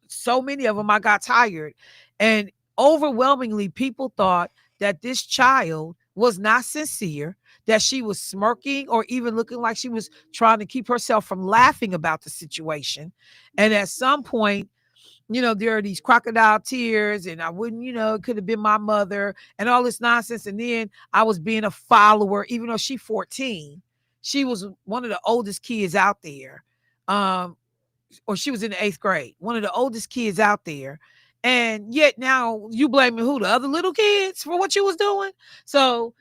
so many of them. I got tired. And overwhelmingly, people thought that this child was not sincere, that she was smirking or even looking like she was trying to keep herself from laughing about the situation. And at some point, there are these crocodile tears and I wouldn't, it could have been my mother and all this nonsense. And then I was being a follower, even though she's 14, she was one of the oldest kids out there. Or she was in the 8th grade, one of the oldest kids out there. And yet now you blaming who? The other little kids for what you was doing? So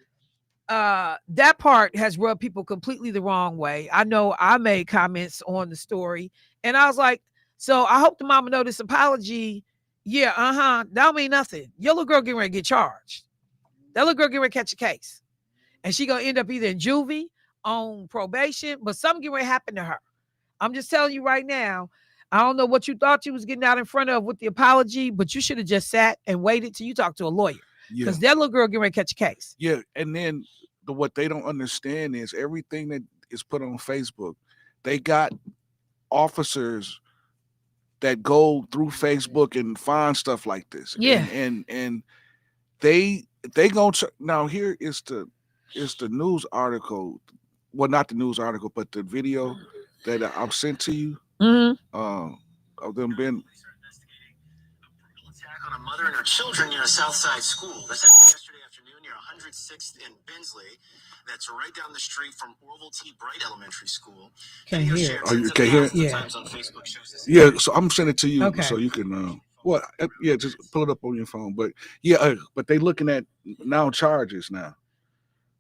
that part has rubbed people completely the wrong way. I know I made comments on the story and I was like, so I hope the mama know this apology. Yeah, that don't mean nothing. Your little girl getting ready to get charged. That little girl getting ready to catch a case. And she gonna end up either in juvie, on probation, but something getting ready to happen to her. I'm just telling you right now, I don't know what you thought you was getting out in front of with the apology, but you should have just sat and waited till you talk to a lawyer. Because that little girl getting ready to catch a case. Yeah, and then what they don't understand is everything that is put on Facebook, they got officers that go through Facebook and find stuff like this. Yeah. And they go now here is the news article. Well, not the news article, but the video that I've sent to you. Of them being attack on a mother and her children near a Southside school. This happened yesterday afternoon near 106th and Bensley. That's right down the street from Orville T. Bright Elementary School. Can't hear it. You can't hear it? Yeah. Yeah, so I'm sending it to you okay. So you can just pull it up on your phone. But but they looking at now charges now.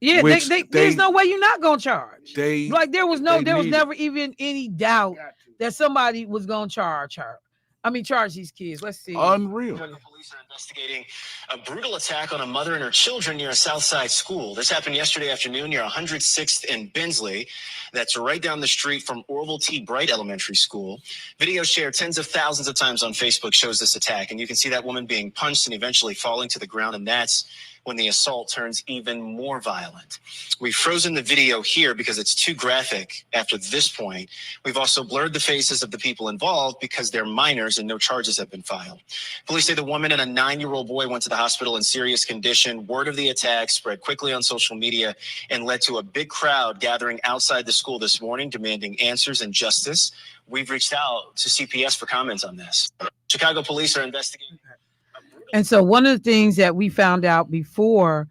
Yeah, there's no way you're not gonna charge. There was never even any doubt that somebody was gonna charge her. I mean, charge these kids. Let's see. Unreal. The police are investigating a brutal attack on a mother and her children near a Southside school. This happened yesterday afternoon near 106th and Bensley. That's right down the street from Orville T. Bright Elementary School. Video shared tens of thousands of times on Facebook shows this attack. And you can see that woman being punched and eventually falling to the ground. And that's when the assault turns even more violent. We've frozen the video here because it's too graphic after this point. We've also blurred the faces of the people involved because they're minors and no charges have been filed. Police say the woman and a 9-year-old boy went to the hospital in serious condition. Word of the attack spread quickly on social media and led to a big crowd gathering outside the school this morning demanding answers and justice. We've reached out to CPS for comments on this. Chicago police are investigating. And so one of the things that we found out before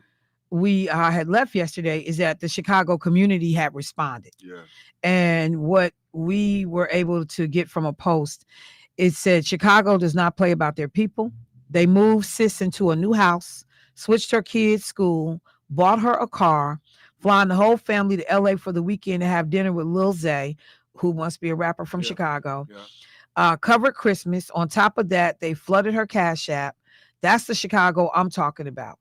we had left yesterday is that the Chicago community had responded. Yeah. And what we were able to get from a post, it said Chicago does not play about their people. They moved sis into a new house, switched her kids' school, bought her a car, flying the whole family to LA for the weekend to have dinner with Lil Zay, who must be a rapper from Chicago. Yeah. Covered Christmas. On top of that, they flooded her Cash App. That's the Chicago I'm talking about.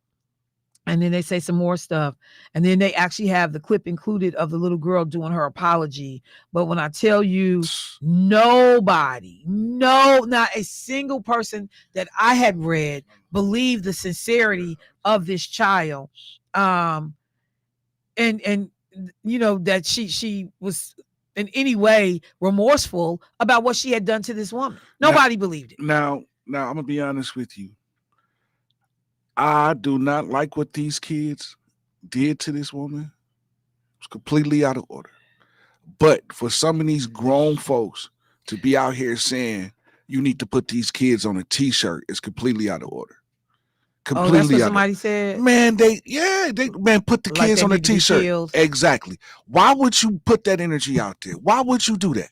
And then they say some more stuff. And then they actually have the clip included of the little girl doing her apology. But when I tell you, nobody, not a single person that I had read believed the sincerity of this child. And you know, that she was in any way remorseful about what she had done to this woman. Nobody believed it. Now I'm gonna be honest with you. I do not like what these kids did to this woman. It's completely out of order. But for some of these grown folks to be out here saying you need to put these kids on a T-shirt is completely out of order. Completely that's what somebody said. Man, put the Like kids on a T-shirt. Exactly. Why would you put that energy out there? Why would you do that?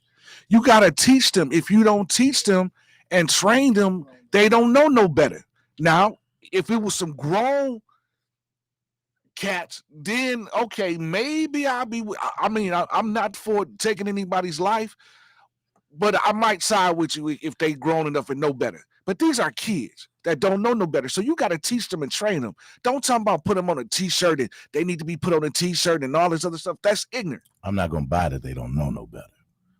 You gotta teach them. If you don't teach them and train them, they don't know no better. Now, if it was some grown cats, then okay, maybe I'm not for taking anybody's life, but I might side with you if they grown enough and know better. But these are kids that don't know no better. So you got to teach them and train them. Don't talk about put them on a T-shirt and they need to be put on a T-shirt and all this other stuff. That's ignorant. I'm not going to buy that they don't know no better.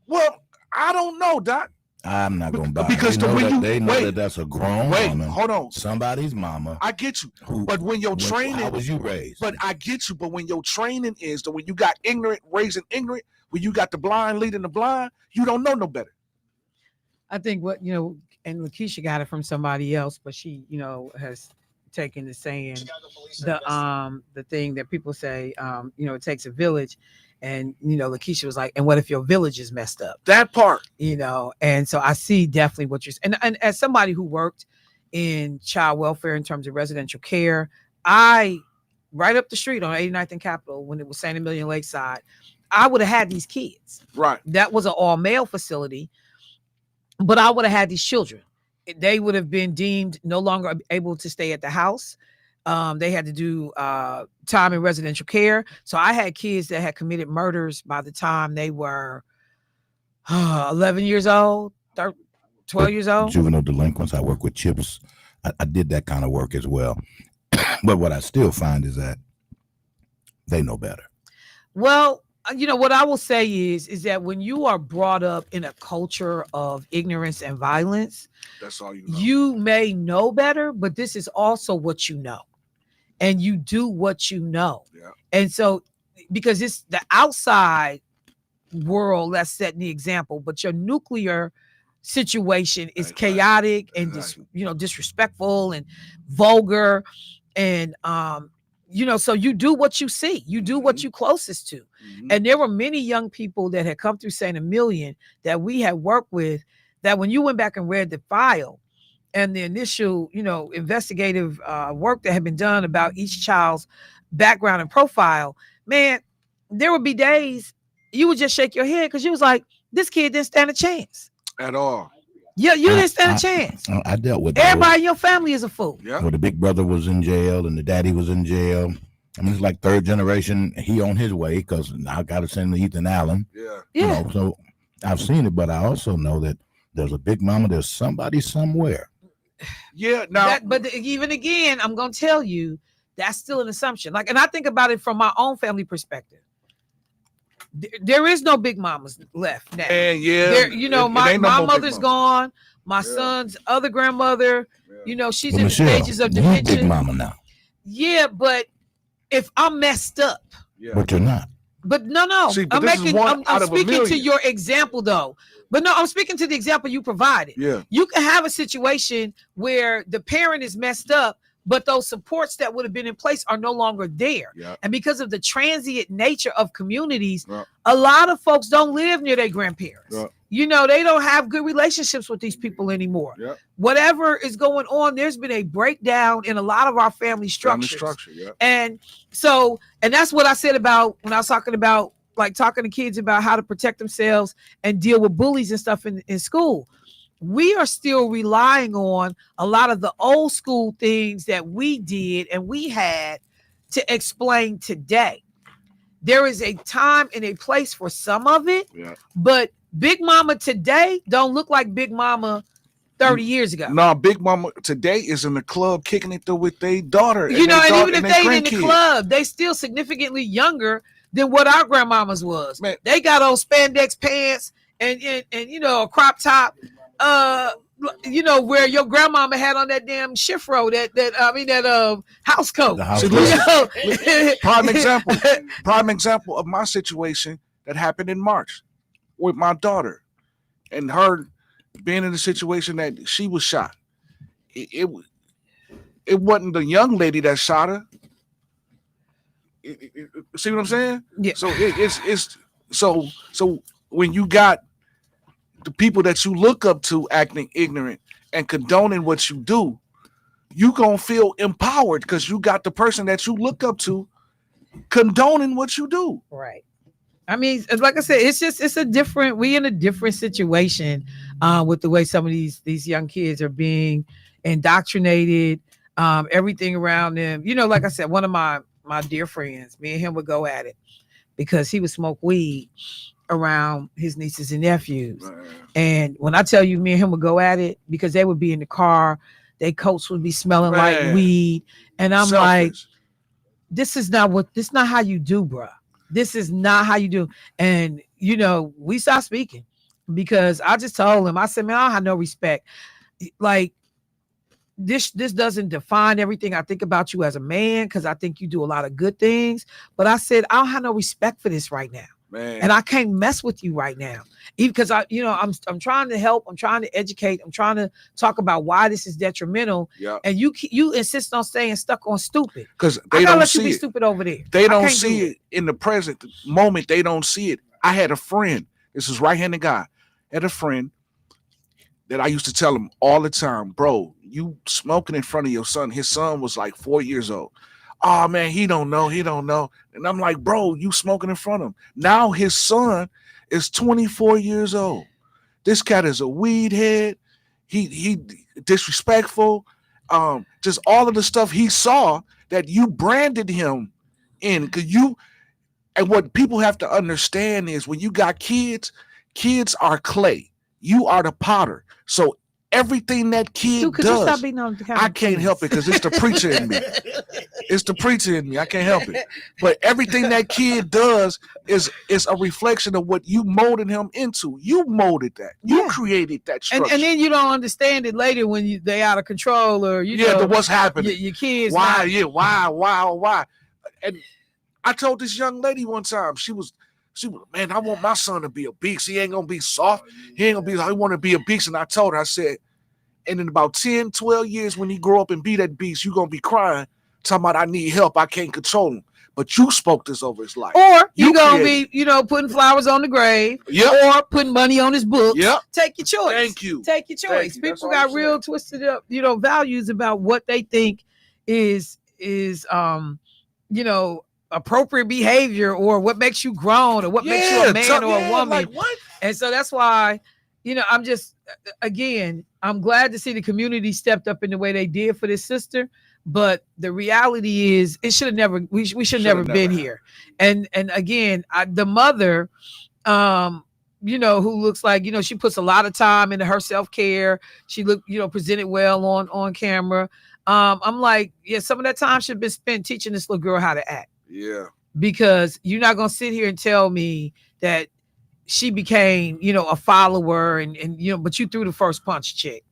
Well, I don't know, Doc. I'm not going to buy it. Because they know that that's a grown woman. Hold on. Somebody's mama. I get you. But when your training. How was you raised? But I get you. But when your training is that when you got ignorant, raising ignorant, when you got the blind leading the blind, you don't know no better. I think and Lakeisha got it from somebody else, but she, has taken the saying, the thing that people say, it takes a village. And, Lakeisha was like, and what if your village is messed up? That part. And so I see definitely what you're saying. And as somebody who worked in child welfare in terms of residential care, right up the street on 89th and Capitol, when it was St. Emilion Lakeside, I would have had these kids. Right. That was an all-male facility, but I would have had these children. They would have been deemed no longer able to stay at the house. They had to do time in residential care. So I had kids that had committed murders by the time they were 11 years old, 12 years old. Juvenile delinquents. I work with CHIPS. I did that kind of work as well. But what I still find is that they know better. Well, what I will say is that when you are brought up in a culture of ignorance and violence, that's all you know. You may know better, but this is also what you know. And you do what you know. Yeah. And so, because it's the outside world that's setting the example, but your nuclear situation is chaotic and disrespectful and vulgar. And, so you do what you see. You do what you closest to. Mm-hmm. And there were many young people that had come through St. Emilion that we had worked with that when you went back and read the file, and the initial, investigative work that had been done about each child's background and profile, man, there would be days you would just shake your head because you was like, this kid didn't stand a chance. At all. Yeah, you didn't stand a chance. I dealt with everybody in your family is a fool. Yeah. Well, the big brother was in jail and the daddy was in jail. I mean, it's like third generation. He on his way because I got to send Ethan Allen. Yeah. So I've seen it, but I also know that there's a big mama. There's somebody somewhere. Yeah. Now, but even again, I'm gonna tell you that's still an assumption. And I think about it from my own family perspective. There is no big mamas left now. And my mother's gone. My son's other grandmother, she's in the stages of dementia. Big mama now. Yeah, but if I'm messed up, but you're not. But no. See, but I'm speaking to your example though. But no, I'm speaking to the example you provided. Yeah. You can have a situation where the parent is messed up, but those supports that would have been in place are no longer there. Yeah. And because of the transient nature of communities, Yeah. a lot of folks don't live near their grandparents. Yeah. You know, they don't have good relationships with these people anymore. Yeah. Whatever is going on, there's been a breakdown in a lot of our family structures. Yeah. And that's what I said about when I was talking about like talking to kids about how to protect themselves and deal with bullies and stuff in school. We are still relying on a lot of the old school things that we did and we had to explain today. There is a time and a place for some of it, but Big Mama today don't look like Big Mama 30 years ago. No, Big Mama today is in the club kicking it with their daughter. You know, and even if they ain't in the club, they still significantly younger than what our grandmamas was. Man. They got on spandex pants and you know, a crop top. You know, where your grandmama had on that damn shifro, that house coat. Prime example of my situation that happened in March with my daughter and her being in a situation that she was shot. It wasn't the young lady that shot her. See what I'm saying? Yeah. So it's so when you got the people that you look up to acting ignorant and condoning what you do, you gonna feel empowered because you got the person that you look up to condoning what you do. Right. I mean, like I said, we in a different situation with the way some of these young kids are being indoctrinated, everything around them. You know, like I said, one of my dear friends, me and him would go at it because he would smoke weed around his nieces and nephews. And when I tell you, me and him would go at it because they would be in the car, their coats would be smelling like weed. And I'm like, this is not how you do, bruh. This is not how you do. And, you know, we stopped speaking because I just told him, I said, man, I don't have no respect. Like, this doesn't define everything I think about you as a man because I think you do a lot of good things. But I said, I don't have no respect for this right now. Man. And I can't mess with you right now. Even because I'm trying to help, I'm trying to educate, I'm trying to talk about why this is detrimental. Yeah. And you insist on staying stuck on stupid. Because they don't let you be stupid over there. They don't see it in the present moment. They don't see it. I had a friend. This is right-handed guy. I had a friend that I used to tell him all the time, bro, you smoking in front of your son. His son was like 4 years old. Oh man, he don't know. And I'm like, bro, you smoking in front of him. Now his son is 24 years old. This cat is a weed head. He disrespectful. Just all of the stuff he saw that you branded him in. And what people have to understand is when you got kids are clay. You are the potter. So everything that kid does, I can't help it because it's the preacher in me. It's the preacher in me. I can't help it. But everything that kid does is a reflection of what you molded him into. You molded that. You created that structure. And then you don't understand it later when they out of control or know what's happening. Your kids. Why? And I told this young lady one time, she was, man, I want my son to be a beast. He ain't gonna be soft. He want to be a beast. And I told her, I said, and in about 10, 12 years, when he grow up and be that beast, you're gonna be crying, talking about I need help, I can't control him. But you spoke this over his life. Or you gonna be, putting flowers on the grave, or putting money on his books. Take your choice. Thank you. Take your choice. People got real twisted up, values about what they think is appropriate behavior or what makes you grown or what makes you a man or a woman. Like what? And so that's why, I'm just, again, I'm glad to see the community stepped up in the way they did for this sister. But the reality is we should have never been here. And again, the mother, who looks like, she puts a lot of time into her self-care. She presented well on camera. I'm like, some of that time should have been spent teaching this little girl how to act. Yeah. Because you're not going to sit here and tell me that she became, a follower and but you threw the first punch, chick.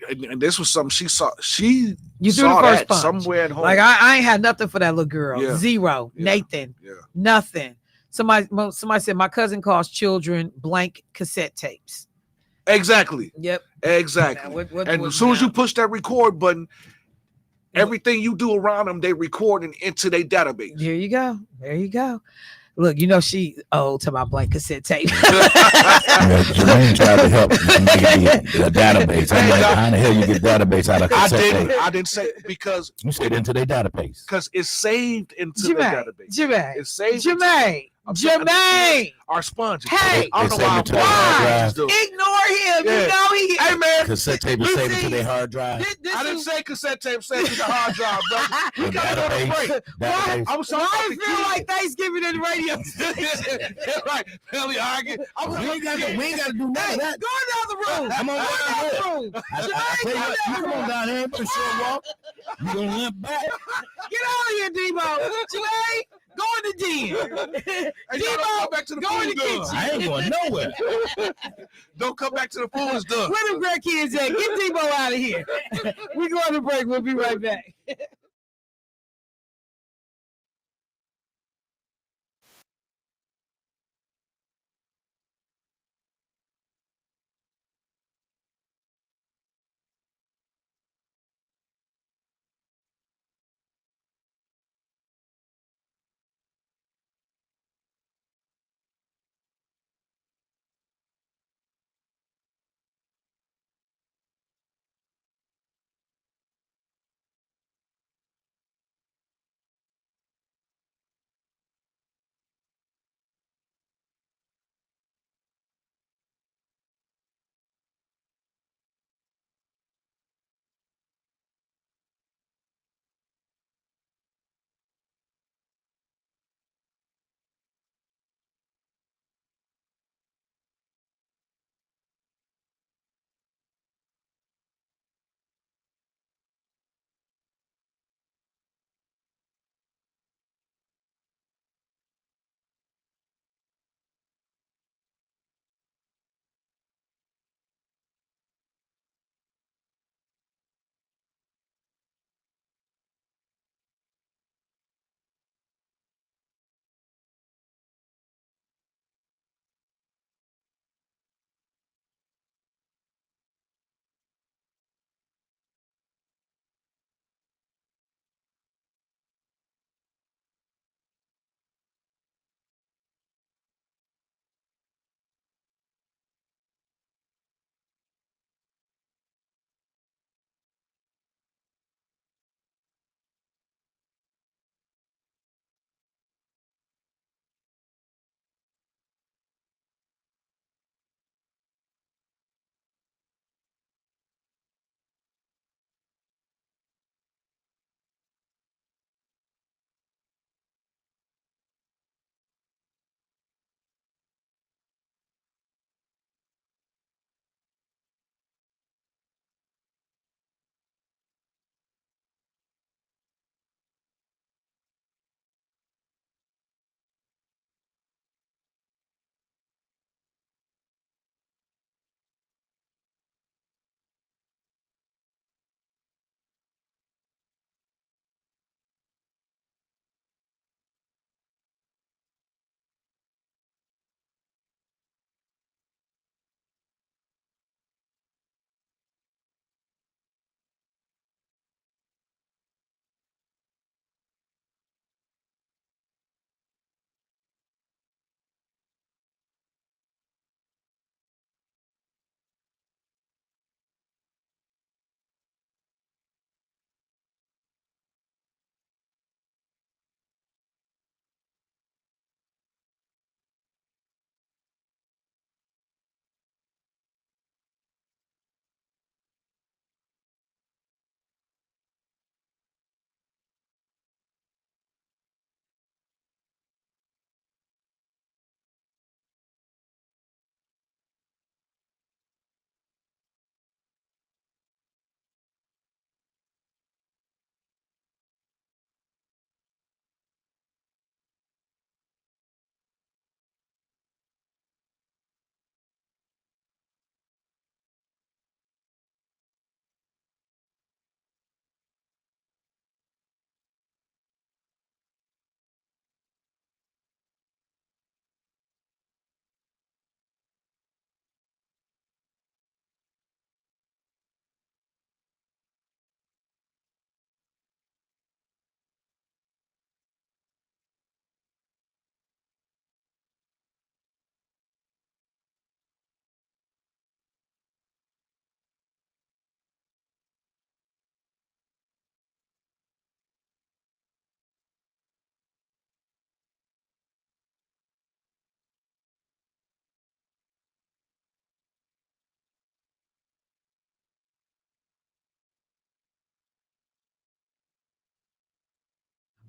and this was something she saw. She You threw saw the first that punch somewhere at home. Like I ain't had nothing for that little girl. Yeah. Zero. Yeah. Nathan. Yeah. Nothing. Somebody said my cousin calls children blank cassette tapes. Exactly. Yep. Exactly. Now, what and as soon as you push that record button, everything you do around them, they record into their database. There you go. There you go. Look, you know she to my blank cassette tape. Jermaine tried to help make the database. I'm like, how the hell you get database out of cassette tape? I didn't say because you said into their database because it's saved into their database. Jermaine, it's saved. Jermaine, our sponges. Hey, I don't know why ignore him. Yeah. You know he. Hey man, cassette tape is saved into their hard drive. I didn't say cassette tape saved to the hard drive, brother. We got to go to break. Why I feel like Thanksgiving in the radio station? Right, Billy arguing. We ain't got to do none of that. Go down the room. Come on down the room. Come on down here. For sure, walk. You gonna limp back? Get out of here, Debo. Jermaine, go in the den. Debo, come back to the food done. I ain't going nowhere. Don't come back to the food is done. Where the grandkids at? Get Debo out of here. We going to break. We'll be right back.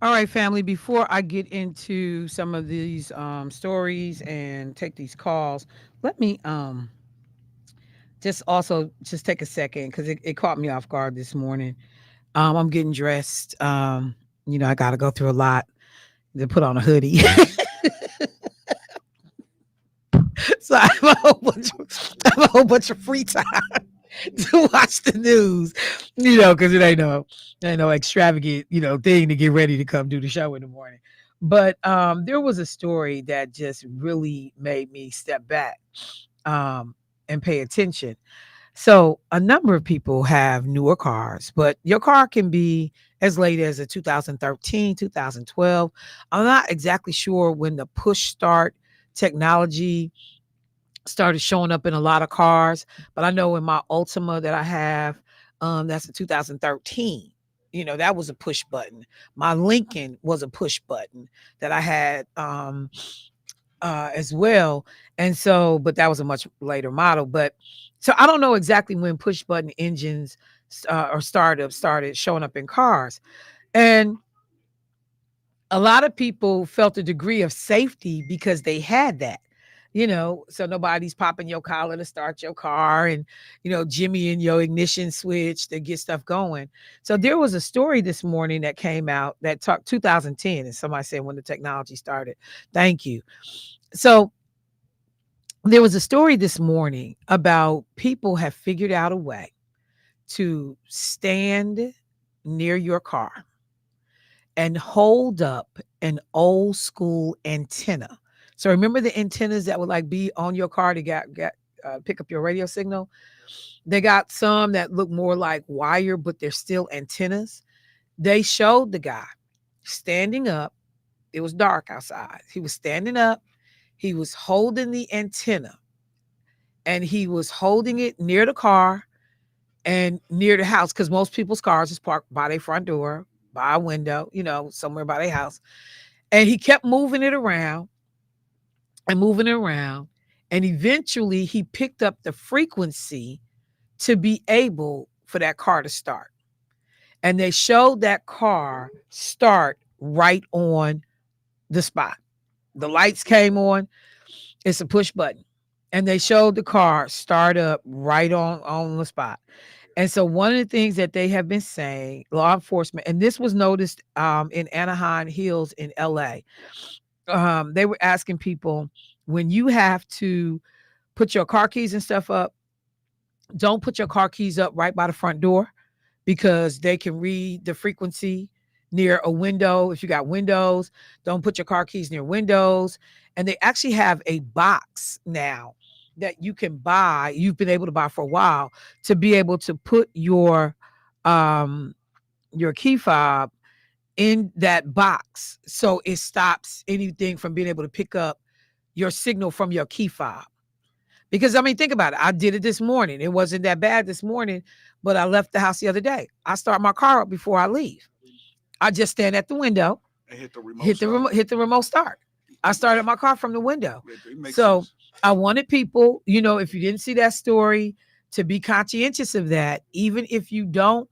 All right, family. Before I get into some of these stories and take these calls, let me just also just take a second because it caught me off guard this morning. I'm getting dressed. I got to go through a lot to put on a hoodie. So I have a whole bunch of free time to watch the news, because it ain't no extravagant, thing to get ready to come do the show in the morning. But there was a story that just really made me step back and pay attention. So a number of people have newer cars, but your car can be as late as a 2013, 2012. I'm not exactly sure when the push start technology started showing up in a lot of cars, but I know in my Ultima that I have, that's a 2013. That was a push button. My Lincoln was a push button that I had as well. And so, but that was a much later model. But so I don't know exactly when push button engines or startups started showing up in cars. And a lot of people felt a degree of safety because they had that, so nobody's popping your collar to start your car and, Jimmy and your ignition switch to get stuff going. So there was a story this morning that came out that talked 2010, and somebody said when the technology started. Thank you. So there was a story this morning about people have figured out a way to stand near your car and hold up an old school antenna. So remember the antennas that would like be on your car to get pick up your radio signal? They got some that look more like wire, but they're still antennas. They showed the guy standing up. It was dark outside. He was standing up. He was holding the antenna and he was holding it near the car and near the house because most people's cars is parked by their front door, by a window, somewhere by their house. And he kept moving it around and moving it around. And eventually he picked up the frequency to be able for that car to start. And they showed that car start right on the spot. The lights came on. It's a push button. And they showed the car start up right on the spot. And so one of the things that they have been saying, law enforcement, and this was noticed in Anaheim Hills in LA, they were asking people, when you have to put your car keys and stuff up, don't put your car keys up right by the front door because they can read the frequency near a window. If you got windows, don't put your car keys near windows. And they actually have a box now that you can buy, you've been able to buy for a while, to be able to put your key fob in that box so it stops anything from being able to pick up your signal from your key fob. Because I mean, think about it. I did it this morning. It wasn't that bad this morning, but I left the house the other day. I start my car up before I leave. I just stand at the window And hit the remote. hit the remote start. I started my car from the window. So I wanted people, if you didn't see that story, to be conscientious of that, even if you don't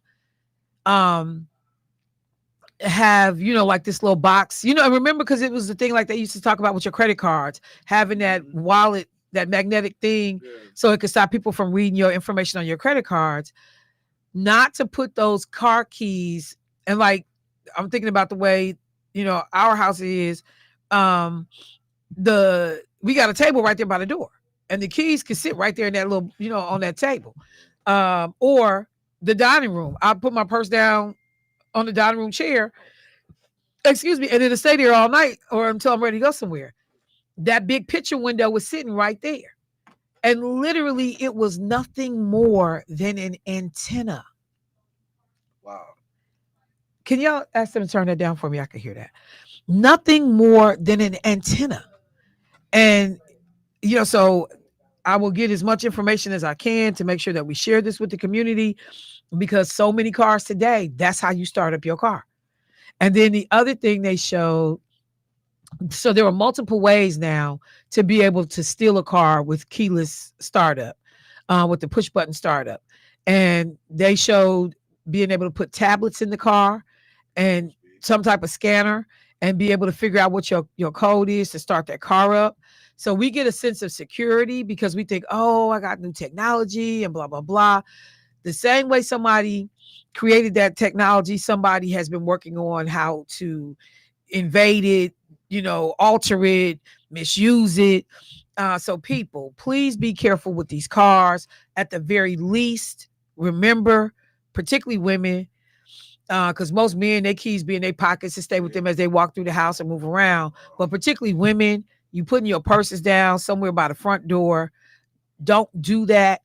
have, like this little box, remember, because it was the thing like they used to talk about with your credit cards, having that wallet, that magnetic thing, so it could stop people from reading your information on your credit cards, not to put those car keys. And like, I'm thinking about the way, our house is, we got a table right there by the door and the keys can sit right there in that little, on that table, or the dining room. I put my purse down on the dining room chair, and it'll stay there all night or until I'm ready to go somewhere. That big picture window was sitting right there. And literally it was nothing more than an antenna. Wow. Can y'all ask them to turn that down for me? I can hear that. Nothing more than an antenna. And, so I will get as much information as I can to make sure that we share this with the community, because so many cars today, that's how you start up your car. And then the other thing they showed, so there are multiple ways now to be able to steal a car with keyless startup, with the push button startup. And they showed being able to put tablets in the car and some type of scanner and be able to figure out what your code is to start that car up. So we get a sense of security because we think, oh, I got new technology and blah, blah, blah. The same way somebody created that technology, somebody has been working on how to invade it, alter it, misuse it. So people, please be careful with these cars. At the very least, remember, particularly women, because most men, their keys be in their pockets to stay with them as they walk through the house and move around. But particularly women, you putting your purses down somewhere by the front door. Don't do that.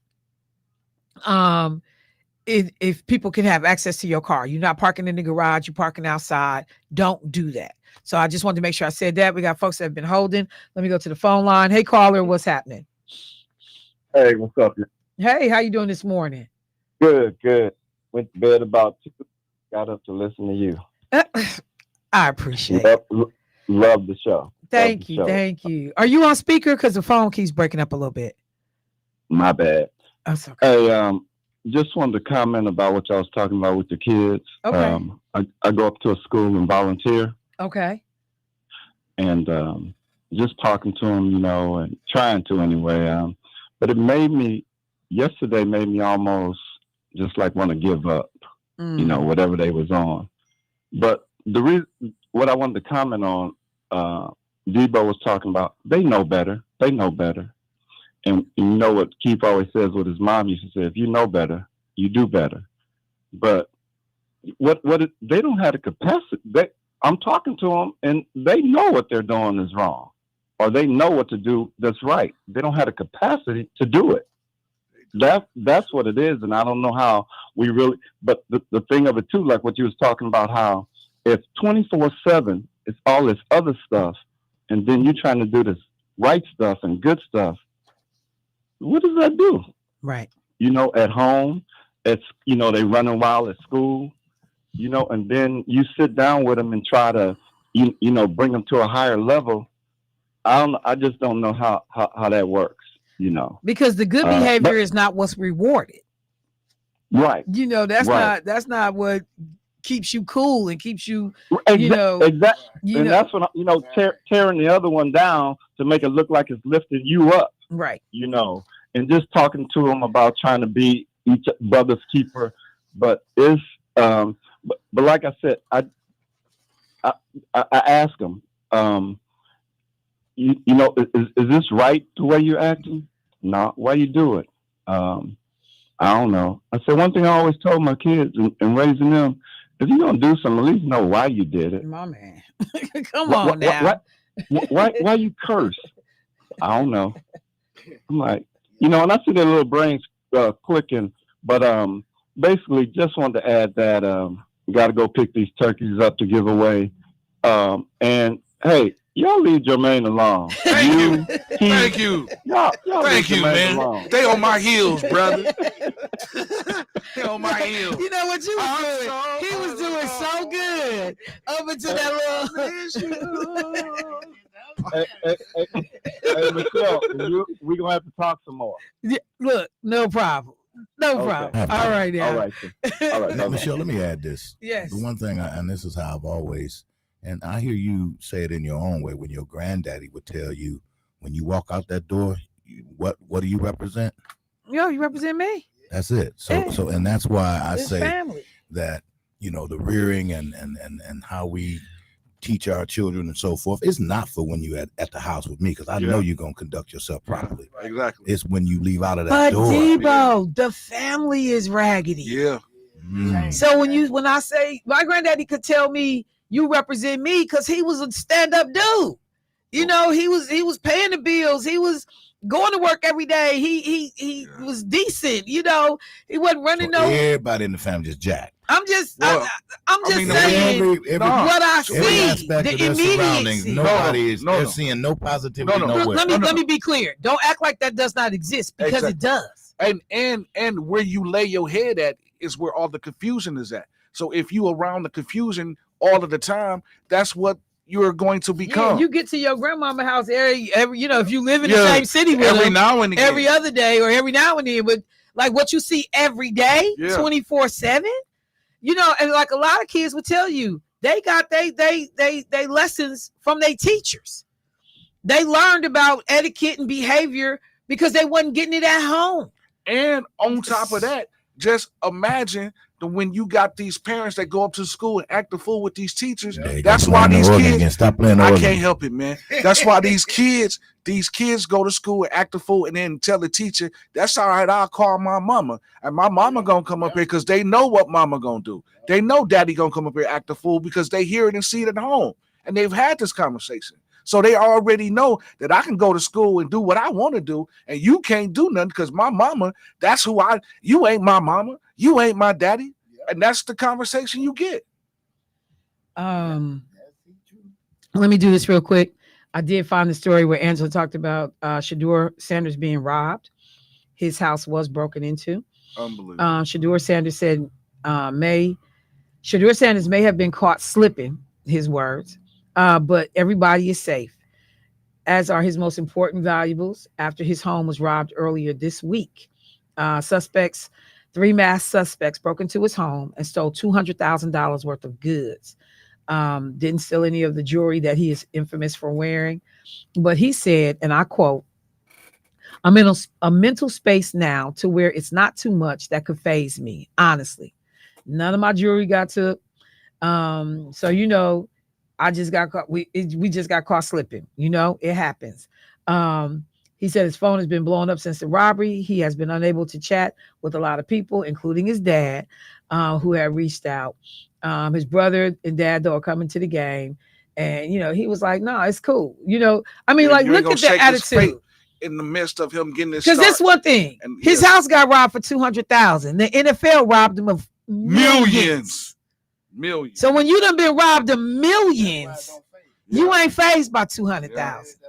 If people can have access to your car, you're not parking in the garage, you're parking outside. Don't do that. So I just wanted to make sure I said that. We got folks that have been holding. Let me go to the phone line. Hey, caller, what's happening? Hey, what's up? Hey, how you doing this morning? Good. Went to bed about 2. Got up to listen to you. I appreciate it. Love the show. Thank you. Are you on speaker? Because the phone keeps breaking up a little bit. My bad. That's okay. Hey, just wanted to comment about what y'all was talking about with the kids. Okay. I go up to a school and volunteer. Okay. And just talking to them, and trying to anyway. But yesterday made me almost just like want to give up, whatever they was on. But the reason, what I wanted to comment on, Debo was talking about, they know better. And you know what Keith always says, what his mom used to say, if you know better, you do better. But they don't have the capacity. I'm talking to them and they know what they're doing is wrong, or they know what to do that's right. They don't have the capacity to do it. That's what it is. And I don't know how we really, but the thing of it too, like what you was talking about, how if 24/7 it's all this other stuff, and then you're trying to do this right stuff and good stuff, what does that do? Right. At home, they running wild at school, and then you sit down with them and try to, bring them to a higher level. I just don't know how that works, Because the good behavior is not what's rewarded. Right. That's not what keeps you cool and keeps you, exactly. And that's when, tearing the other one down to make it look like it's lifting you up. Right. And just talking to them about trying to be each brother's keeper. But it's, but like I said, I ask them, is this right the way you're acting? No. Why you do it? I don't know. I said, one thing I always told my kids in raising them, if you're going to do something, at least know why you did it. My man. Come on now. Why you curse? I don't know. I'm like, and I see their little brains clicking, but basically just wanted to add that we got to go pick these turkeys up to give away. And hey, y'all leave Jermaine alone. Thank you. Y'all Thank you, man. Alone. They on my heels, brother. They on my heels. You know what you was doing? He was doing so good up until that little. Hey, Michelle, we're going to have to talk some more. Yeah, look, no problem. No problem. All right, now. All right. Now, Michelle, let me add this. Yes. The one thing, and this is how I've always, and I hear you say it in your own way, when your granddaddy would tell you, when you walk out that door, what do you represent? You represent me. That's it. So, and that's why I say family. That, the rearing and how we teach our children and so forth, it's not for when you at the house with me, because I know you're going to conduct yourself properly. Exactly. It's when you leave out of that door. But Debo, the family is raggedy. Yeah. So when I say my granddaddy could tell me you represent me, because he was a stand-up dude. He was paying the bills. He was going to work every day. He was decent. He wasn't running everybody in the family just jacked. I'm just saying what I see. The immediacy. Nobody is. They're seeing no positivity nowhere. Let me be clear. Don't act like that does not exist, because it does. And where you lay your head at is where all the confusion is at. So if you around the confusion all of the time, that's what you're going to become. Yeah, you get to your grandmama house every if you live in the same city with every them, now and again, every other day or every now and then, but like what you see every day, 24/7. And like a lot of kids would tell you, They got they lessons from their teachers. They learned about etiquette and behavior because they wasn't getting it at home. And on top of that, just imagine when you got these parents that go up to school and act the fool with these teachers. That's why these kids. Stop playing I can't help it, man. That's why these kids go to school and act the fool and then tell the teacher, "That's all right. I'll call my mama." And my mama gonna come up here because they know what mama gonna do. They know daddy gonna come up here and act the fool because they hear it and see it at home, and they've had this conversation. So they already know that I can go to school and do what I want to do, and you can't do nothing because my mama, that's who you ain't my mama, you ain't my daddy. And that's the conversation you get. Let me do this real quick. I did find the story where Angela talked about Shador Sanders being robbed. His house was broken into. Unbelievable. Shador Sanders said Shador Sanders may have been caught slipping, his words, but everybody is safe, as are his most important valuables after his home was robbed earlier this week. Three masked suspects broke into his home and stole $200,000 worth of goods. Didn't steal any of the jewelry that he is infamous for wearing. But he said, and I quote, "I'm in a mental space now to where it's not too much that could faze me, honestly. None of my jewelry got took. So, you know, I just got caught. We just got caught slipping. You know, it happens." He said his phone has been blown up since the robbery. He has been unable to chat with a lot of people, including his dad, who had reached out. His brother and dad, though, are coming to the game. And, you know, he was like, "No, it's cool." You know, I mean, like, look at the attitude. In the midst of him getting this, because this one thing, his house got robbed for $200,000. The NFL robbed him of millions. So when you done been robbed of millions, you ain't fazed by 200,000.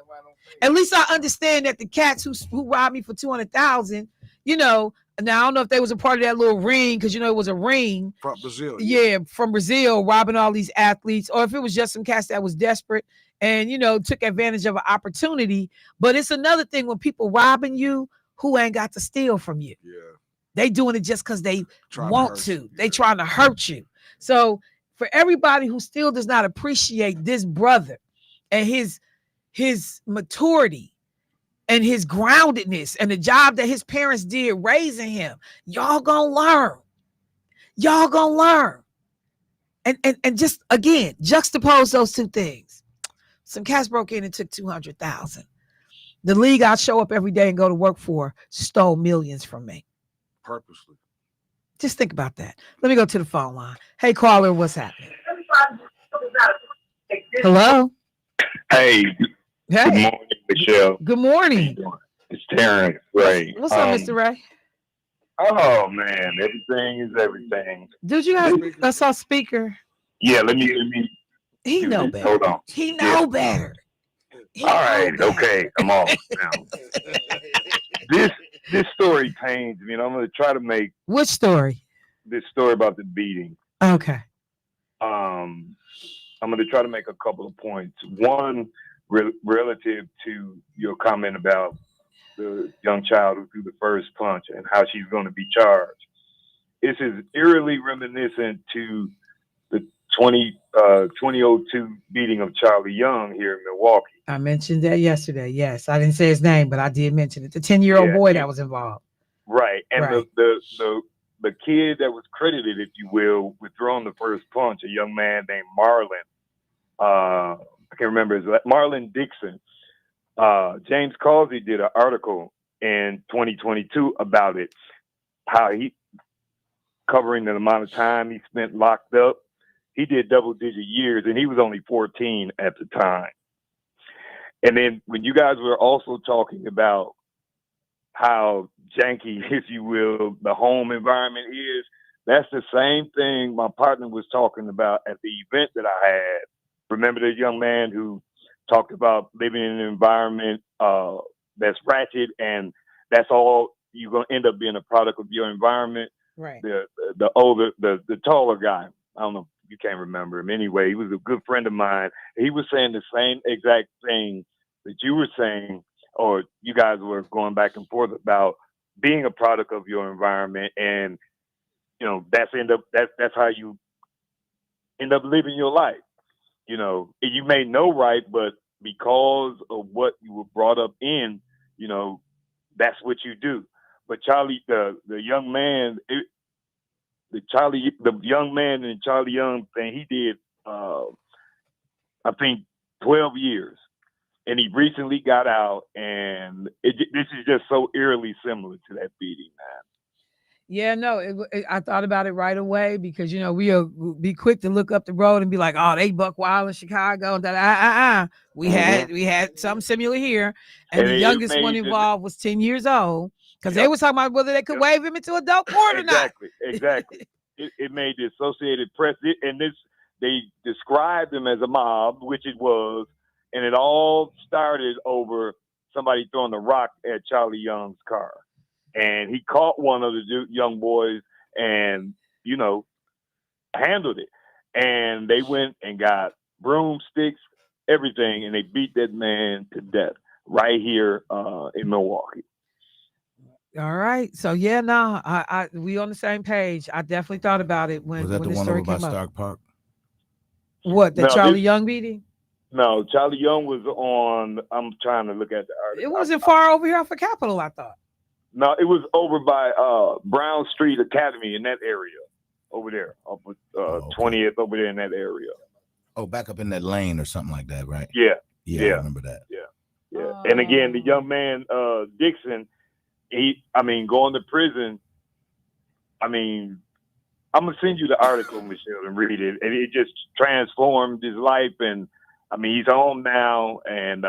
At least I understand that the cats who robbed me for 200,000, you know. Now I don't know if they was a part of that little ring, because you know it was a ring from Brazil. Yeah, from Brazil, robbing all these athletes, or if it was just some cats that was desperate and, you know, took advantage of an opportunity. But it's another thing when people robbing you who ain't got to steal from you. Yeah, they doing it just because they want to. They trying to hurt you. So for everybody who still does not appreciate this brother and his maturity and his groundedness and the job that his parents did raising him, y'all gonna learn. Y'all gonna learn. And just again, juxtapose those two things. Some cats broke in and took 200,000. The league I show up every day and go to work for stole millions from me. Purposely. Just think about that. Let me go to the phone line. Hey, caller, what's happening? Hello? Hey. Good morning, Michelle. Good morning. It's Terrence Ray. What's up, Mr. Ray? Oh man, everything is everything. Did you have us on speaker? Yeah, let me. He know better. Hold on. He know better. All right, okay, I'm off now. This story pains me, and I'm going to try to make. Which story? This story about the beating. Okay. I'm going to try to make a couple of points. One, relative to your comment about the young child who threw the first punch and how she's going to be charged. This is eerily reminiscent to the 2002 beating of Charlie Young here in Milwaukee. I mentioned that yesterday. Yes, I didn't say his name, but I did mention it. The 10-year-old boy that was involved. Right, and right. The kid that was credited, if you will, with throwing the first punch, a young man named Marlon. I can't remember his Marlon Dixon. James Causey did an article in 2022 about it, how he covering the amount of time he spent locked up. He did double-digit years, and he was only 14 at the time. And then when you guys were also talking about how janky, if you will, the home environment is, that's the same thing my partner was talking about at the event that I had. Remember the young man who talked about living in an environment that's ratchet, and that's all you're going to end up being a product of your environment. Right. The older, the taller guy. I don't know if you can't remember him. Anyway, he was a good friend of mine. He was saying the same exact thing that you were saying, or you guys were going back and forth about being a product of your environment, and you know that's how you end up living your life. You know, you may know right, but because of what you were brought up in, you know, that's what you do. But Charlie, the young man, the young man in Charlie Young thing, he did, I think, 12 years. And he recently got out, and this is just so eerily similar to that beating, man. Yeah, no, I thought about it right away because, you know, we'll be quick to look up the road and be like, oh, they buck wild in Chicago. And we had something similar here. And the youngest one involved was 10 years old because they were talking about whether they could waive him into adult court or not. Exactly. It made the Associated Press, and they described him as a mob, which it was, and it all started over somebody throwing a rock at Charlie Young's car. And he caught one of the young boys and, you know, handled it. And they went and got broomsticks, everything, and they beat that man to death right here in Milwaukee. All right. So, yeah, no, we on the same page. I definitely thought about it when was that when the this one story over by came up. Stark Park? What, the Charlie Young beating? No, Charlie Young was on, I'm trying to look at the article. It wasn't far over here off of Capitol, I thought. No, it was over by Brown Street Academy in that area, over there, up with 20th over there in that area. Oh, back up in that lane or something like that, right? Yeah. I remember that. Yeah. And again, the young man Dixon, going to prison. I mean, I'm gonna send you the article, Michelle, and read it. And it just transformed his life. And I mean, he's home now, and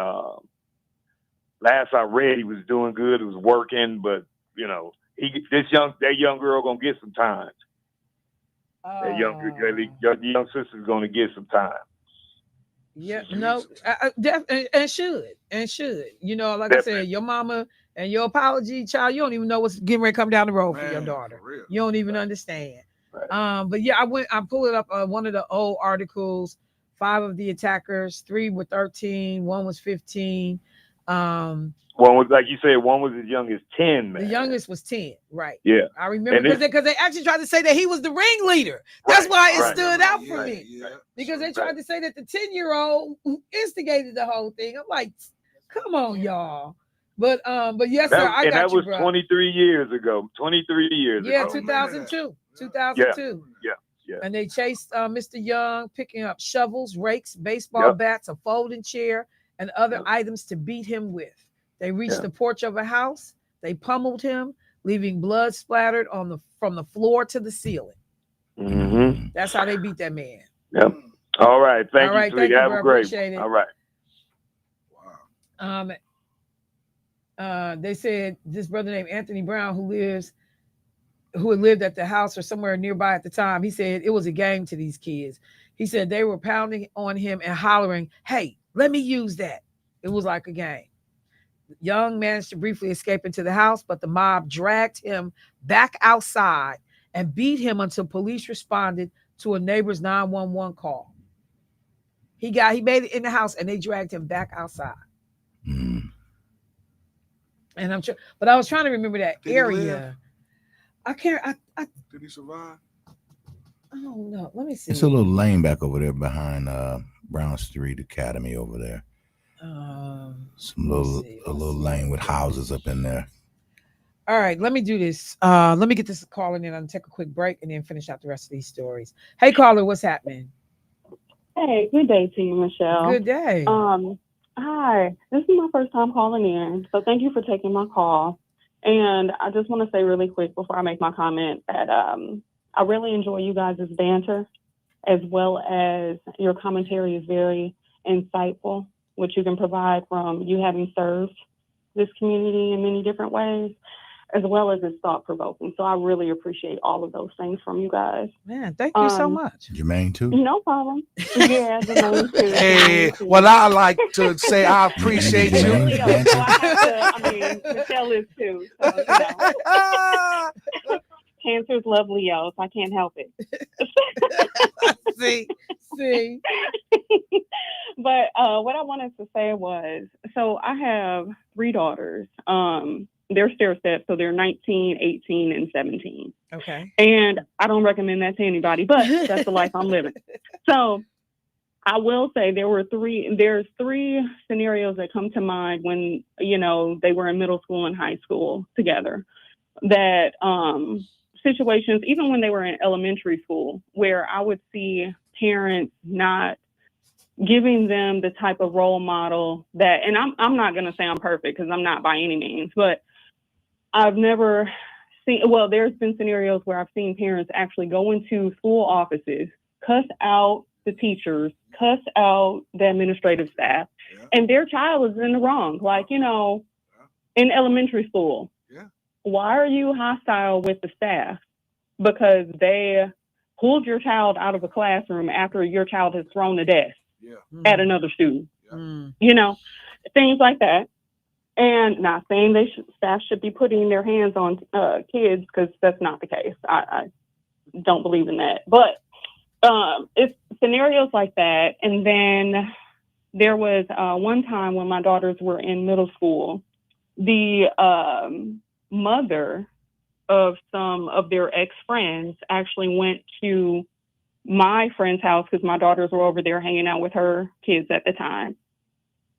last I read, he was doing good. It was working, but you know, that young girl gonna get some time. That young sister's gonna get some time. Yeah, no, and should. You know, like definitely. I said, your mama and your apology, child. You don't even know what's getting ready to come down the road for your daughter. For you don't even understand. Right. But yeah, I pulled it up one of the old articles. 5 of the attackers, 3 were 13, 1 was 15. One was, like you said, one was as young as 10, man. The youngest was 10, right? Yeah. I remember because they actually tried to say that he was the ringleader. That's why it stood out for me. Yeah. Because they tried to say that the 10-year-old who instigated the whole thing. I'm like, come on, y'all. But yes, sir, I got you, that was bro. 23 years ago. 23 years ago. Yeah, 2002. 2002. Yeah. And they chased Mr. Young, picking up shovels, rakes, baseball bats, a folding chair, and other items to beat him with. They reached the porch of a house. They pummeled him, leaving blood splattered from the floor to the ceiling. Mm-hmm. That's how they beat that man. Yep. All right. Thank you, sweetie. Have a great one. All right. Wow. They said this brother named Anthony Brown, who had lived at the house or somewhere nearby at the time, he said it was a game to these kids. He said they were pounding on him and hollering, "Hey, let me use that." It was like a game. Young managed to briefly escape into the house, but the mob dragged him back outside and beat him until police responded to a neighbor's 911 call. He made it in the house and they dragged him back outside. Mm. And but I was trying to remember that area. I can't. Did he survive? I don't know. Let me see. It's a little lane back over there behind Brown Street Academy over there. A little lane with houses up in there. All right, let me do this. Let me get this caller in. I'll take a quick break and then finish out the rest of these stories. Hey, caller, what's happening? Hey, good day to you, Michelle. Good day. Hi. This is my first time calling in, so thank you for taking my call. And I just want to say really quick before I make my comment that I really enjoy you guys' banter, as well as your commentary is very insightful, which you can provide from you having served this community in many different ways, as well as it's thought-provoking. So I really appreciate all of those things from you guys. Man, thank you so much. Jermaine, too? No problem. Yeah, Jermaine, too. Hey, well, I like to say I appreciate you. Leo, so Michelle is too. So, Cancers love Leo, so I can't help it. See. But what I wanted to say was, so I have 3 daughters. They're stair-stepped, so they're 19, 18, and 17. Okay. And I don't recommend that to anybody, but that's the life I'm living. So I will say there's three scenarios that come to mind when, they were in middle school and high school together. That situations, even when they were in elementary school, where I would see parents not giving them the type of role model that, and I'm not going to say I'm perfect because I'm not by any means, but I've never seen, well, there's been scenarios where I've seen parents actually go into school offices, cuss out the teachers, cuss out the administrative staff, and their child is in the wrong. Like, in elementary school, why are you hostile with the staff? Because they pulled your child out of a classroom after your child has thrown a desk at another student. Things like that. And not saying staff should be putting their hands on kids, because that's not the case. I don't believe in that. But it's scenarios like that. And then there was one time when my daughters were in middle school, the mother of some of their ex-friends actually went to my friend's house, because my daughters were over there hanging out with her kids at the time,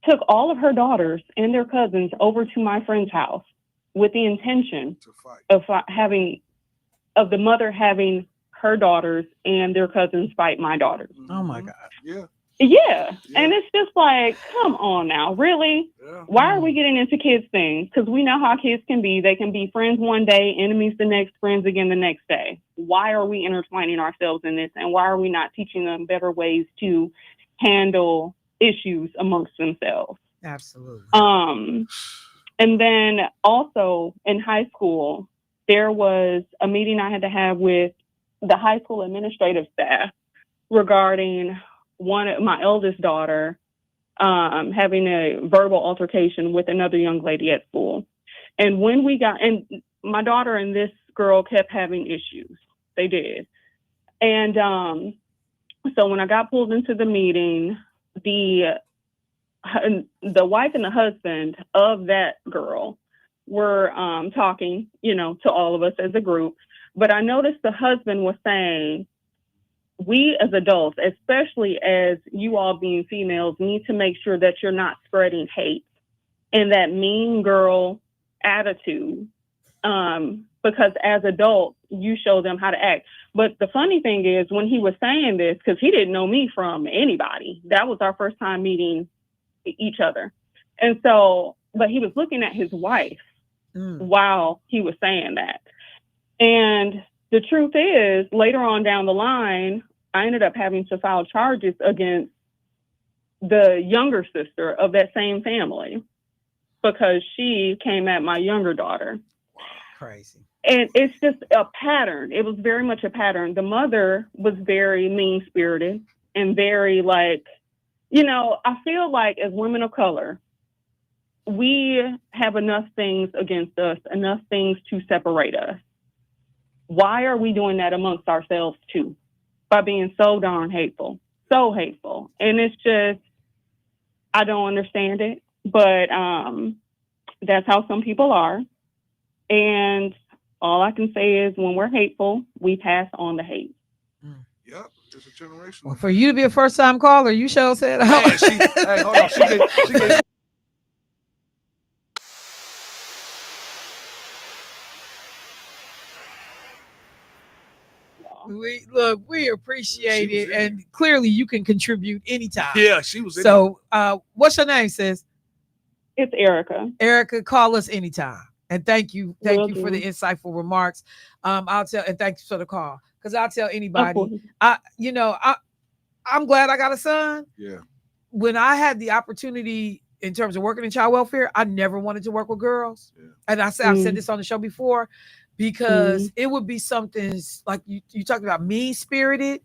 took all of her daughters and their cousins over to my friend's house with the intention of the mother having her daughters and their cousins fight my daughters. Oh my God. Yeah. And it's just like, come on now, really? Why are we getting into kids things? Because we know how kids can be. They can be friends one day, enemies the next, friends again the next day. Why are we intertwining ourselves in this? And why are we not teaching them better ways to handle issues amongst themselves? Absolutely. And then also in high school, there was a meeting I had to have with the high school administrative staff regarding my eldest daughter having a verbal altercation with another young lady at school. And when and my daughter and this girl kept having issues. They did. And so when I got pulled into the meeting, the wife and the husband of that girl were talking, to all of us as a group. But I noticed the husband was saying, we as adults, especially as you all being females, need to make sure that you're not spreading hate and that mean girl attitude. Because as adults, you show them how to act. But the funny thing is, when he was saying this, because he didn't know me from anybody, that was our first time meeting each other. And so, but he was looking at his wife while he was saying that. And the truth is, later on down the line, I ended up having to file charges against the younger sister of that same family because she came at my younger daughter. Crazy. And it's just a pattern. It was very much a pattern. The mother was very mean-spirited and very I feel like as women of color, we have enough things against us, enough things to separate us. Why are we doing that amongst ourselves too? By being so darn hateful, so hateful. And it's just, I don't understand it, but that's how some people are. And all I can say is when we're hateful, we pass on the hate. Yep, it's a generation. Well, for you to be a first-time caller, you sure said, hey, hold on. She get we appreciate it, and clearly you can contribute anytime. Yeah, she was. So, what's your name, sis? It's Erica. Erica, call us anytime, and thank you for the insightful remarks. I'll tell, and thanks for the call, because I'll tell anybody. I'm glad I got a son. Yeah. When I had the opportunity in terms of working in child welfare, I never wanted to work with girls, and I've said this on the show before. Because it would be something like you talked about mean-spirited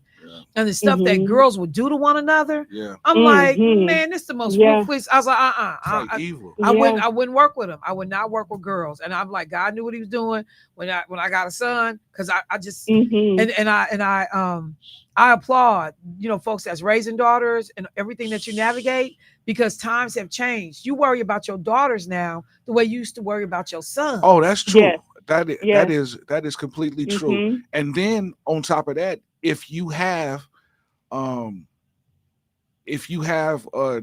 and the stuff that girls would do to one another. Yeah. I'm like, man, this is the most ruthless. I was like, evil. I wouldn't work with him. I would not work with girls. And I'm like, God knew what he was doing when I got a son. Cause I just I applaud, folks that's raising daughters and everything that you navigate, because times have changed. You worry about your daughters now the way you used to worry about your son. Oh, that's true. Yes. That is completely true. And then on top of that, if you have if you have I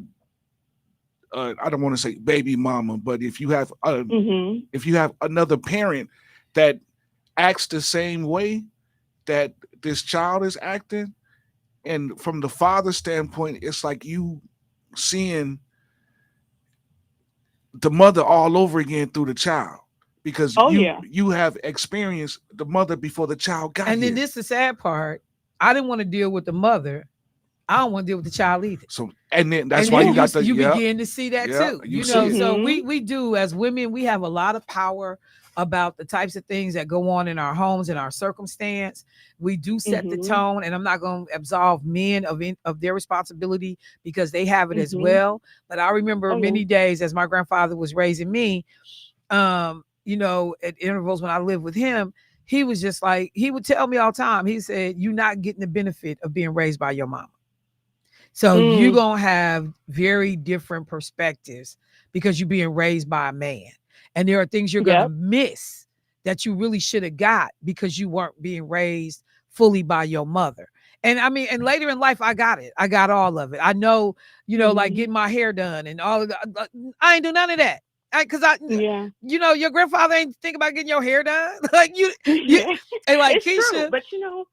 don't want to say baby mama, but if you have if you have another parent that acts the same way that this child is acting, and from the father's standpoint, it's like you seeing the mother all over again through the child, because you have experienced the mother before the child got and here. then this is the sad part. I didn't want to deal with the mother. I don't want to deal with the child either. So, and then that's why you got you begin to see that too. You know, so we do, as women, we have a lot of power about the types of things that go on in our homes and our circumstance. We do set the tone, and I'm not going to absolve men of their responsibility, because they have it as well. But I remember many days as my grandfather was raising me, you know, at intervals when I lived with him, he was just like, he would tell me all the time, he said, you're not getting the benefit of being raised by your mama. So you're going to have very different perspectives because you're being raised by a man. And there are things you're going to miss that you really should have got because you weren't being raised fully by your mother. And I mean, and later in life, I got it. I got all of it. I know, you know, like getting my hair done and all of that. I ain't do none of that. You know, your grandfather ain't think about getting your hair done. Like you and like it's Keisha, true, but you know,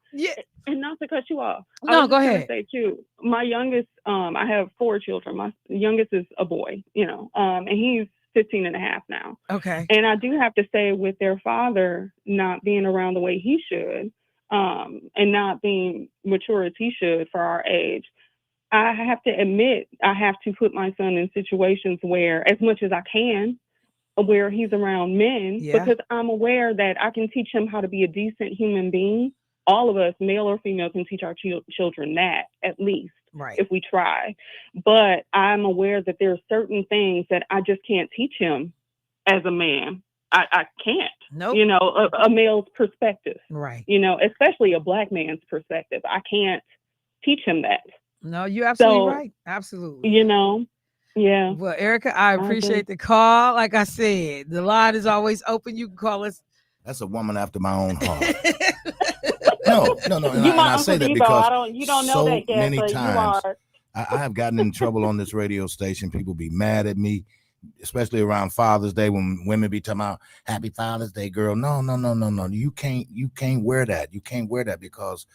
and not to cut you off. No, go ahead. Say too, my youngest, I have 4 children. My youngest is a boy, you know, and he's 15 and a half now. Okay. And I do have to say, with their father not being around the way he should, and not being mature as he should for our age, I have to admit, I have to put my son in situations where, as much as I can, where he's around men, because I'm aware that I can teach him how to be a decent human being. All of us, male or female, can teach our children that, at least, if we try. But I'm aware that there are certain things that I just can't teach him as a man. I can't. Nope. You know, a male's perspective. Right. You know, especially a black man's perspective. I can't teach him that. No, you're absolutely right. Absolutely. You know, yeah. Well, Erica, I appreciate the call. Like I said, the line is always open. You can call us. That's a woman after my own heart. No. And I say that Devo, because you don't know so that yet, many times you are. I have gotten in trouble on this radio station. People be mad at me, especially around Father's Day, when women be talking about Happy Father's Day, girl. No. You can't wear that. You can't wear that because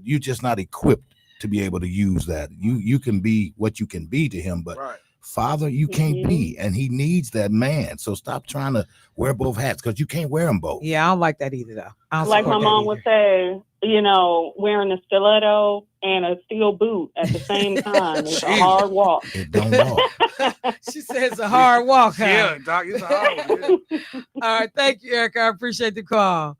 you're just not equipped to be able to use that. You can be what you can be to him, but father, you can't be, and he needs that man. So stop trying to wear both hats, because you can't wear them both. Yeah, I don't like that either, though. Like my mom would say, you know, wearing a stiletto and a steel boot at the same time is a hard walk. It don't walk. She says a hard walk. Huh? Yeah, Doc, it's a hard one. All right, thank you, Erica. I appreciate the call.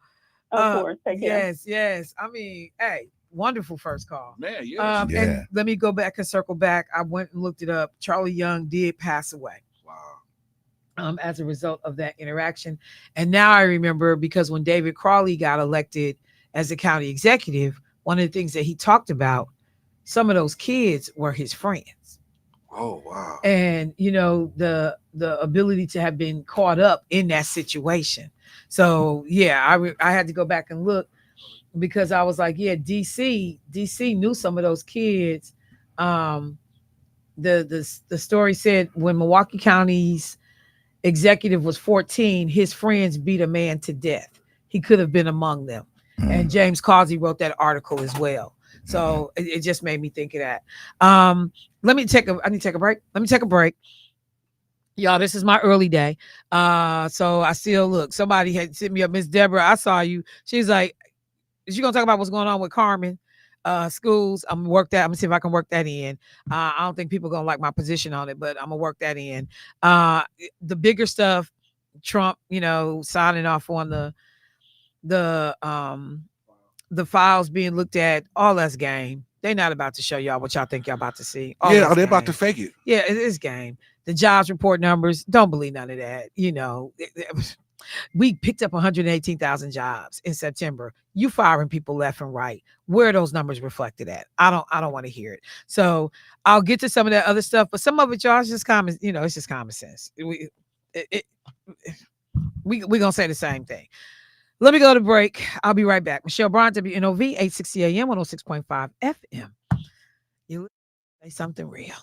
Of course, take care. Yes. I mean, hey, wonderful first call. Man, yes. And let me go back and circle back. I went and looked it up. Charlie Young did pass away. Wow. As a result of that interaction. And now I remember, because when David Crawley got elected as the county executive, one of the things that he talked about, some of those kids were his friends. Oh, wow. And, you know, the ability to have been caught up in that situation. So, yeah, I had to go back and look, because I was like, yeah, DC knew some of those kids. The story said when Milwaukee County's executive was 14, his friends beat a man to death. He could have been among them. And James Causey wrote that article as well. So it just made me think of that. I need to take a break. Let me take a break. Y'all, this is my early day. So I still look. Somebody had sent me up, Miss Deborah. I saw you. She's like, is you gonna talk about what's going on with Carmen schools? I'm gonna see if I can work that in. I don't think people are gonna like my position on it, but I'm gonna work that in. The bigger stuff, Trump, you know, signing off on the files being looked at, all that's game. They're not about to show y'all what y'all think y'all about to see. They're about to fake it. Yeah, it is game. The jobs report numbers, don't believe none of that. You know, we picked up 118,000 jobs in September. You firing people left and right. Where are those numbers reflected at? I don't want to hear it. So I'll get to some of that other stuff, but some of it, y'all, is just common. You know, it's just common sense. We gonna say the same thing. Let me go to break. I'll be right back. Michelle Bryant, WNOV, 860 AM, 106.5 FM. You say something real.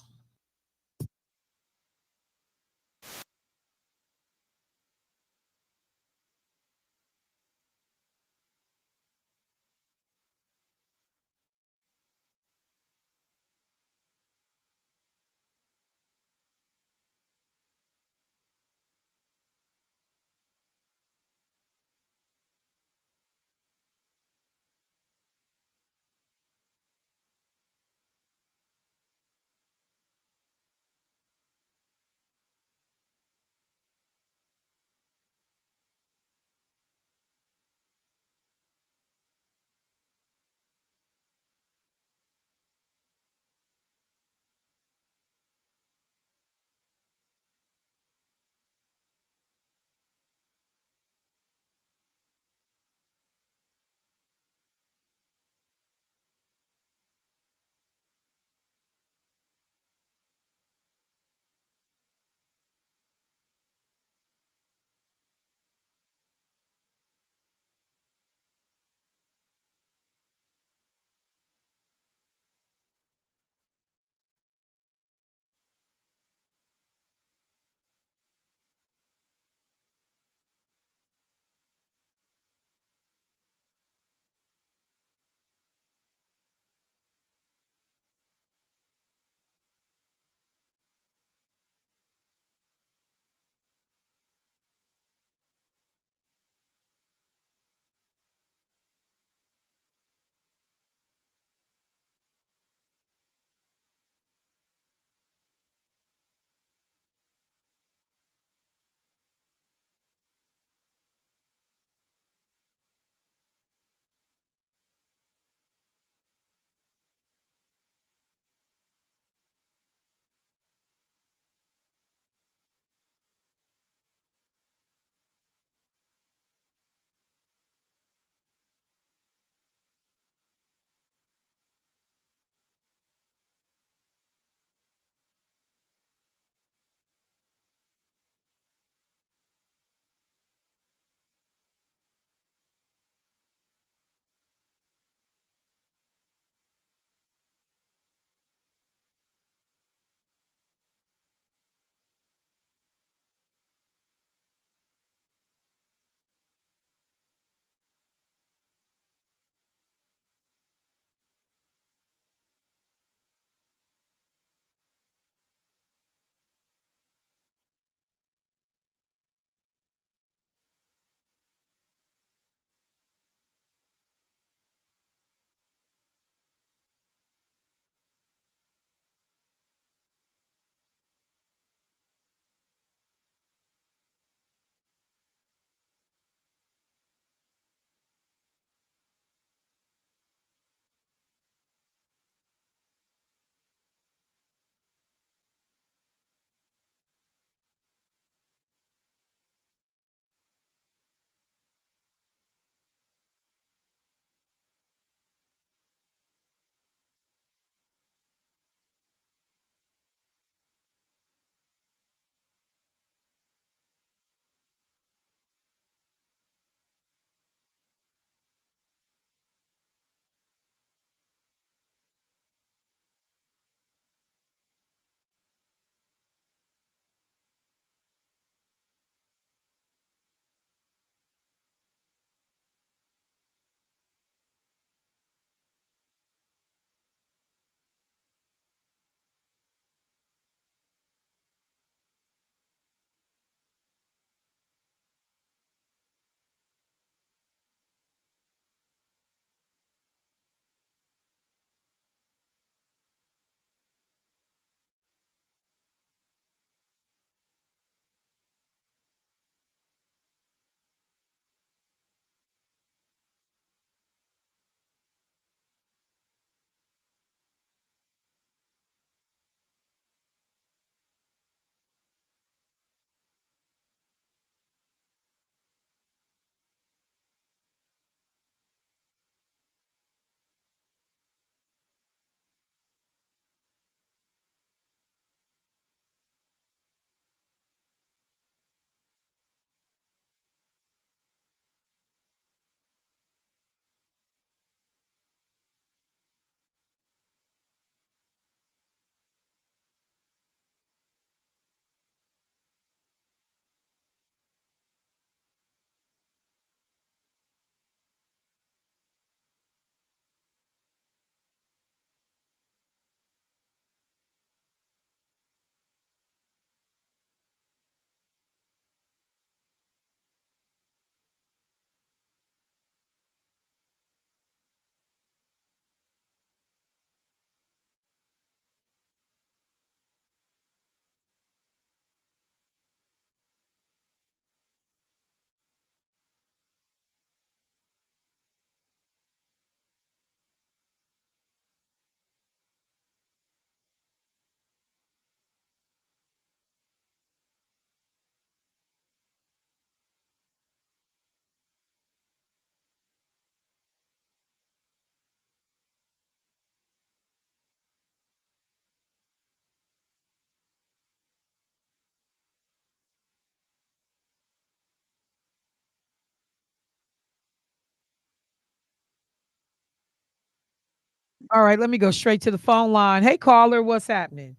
All right, let me go straight to the phone line. Hey, caller, what's happening?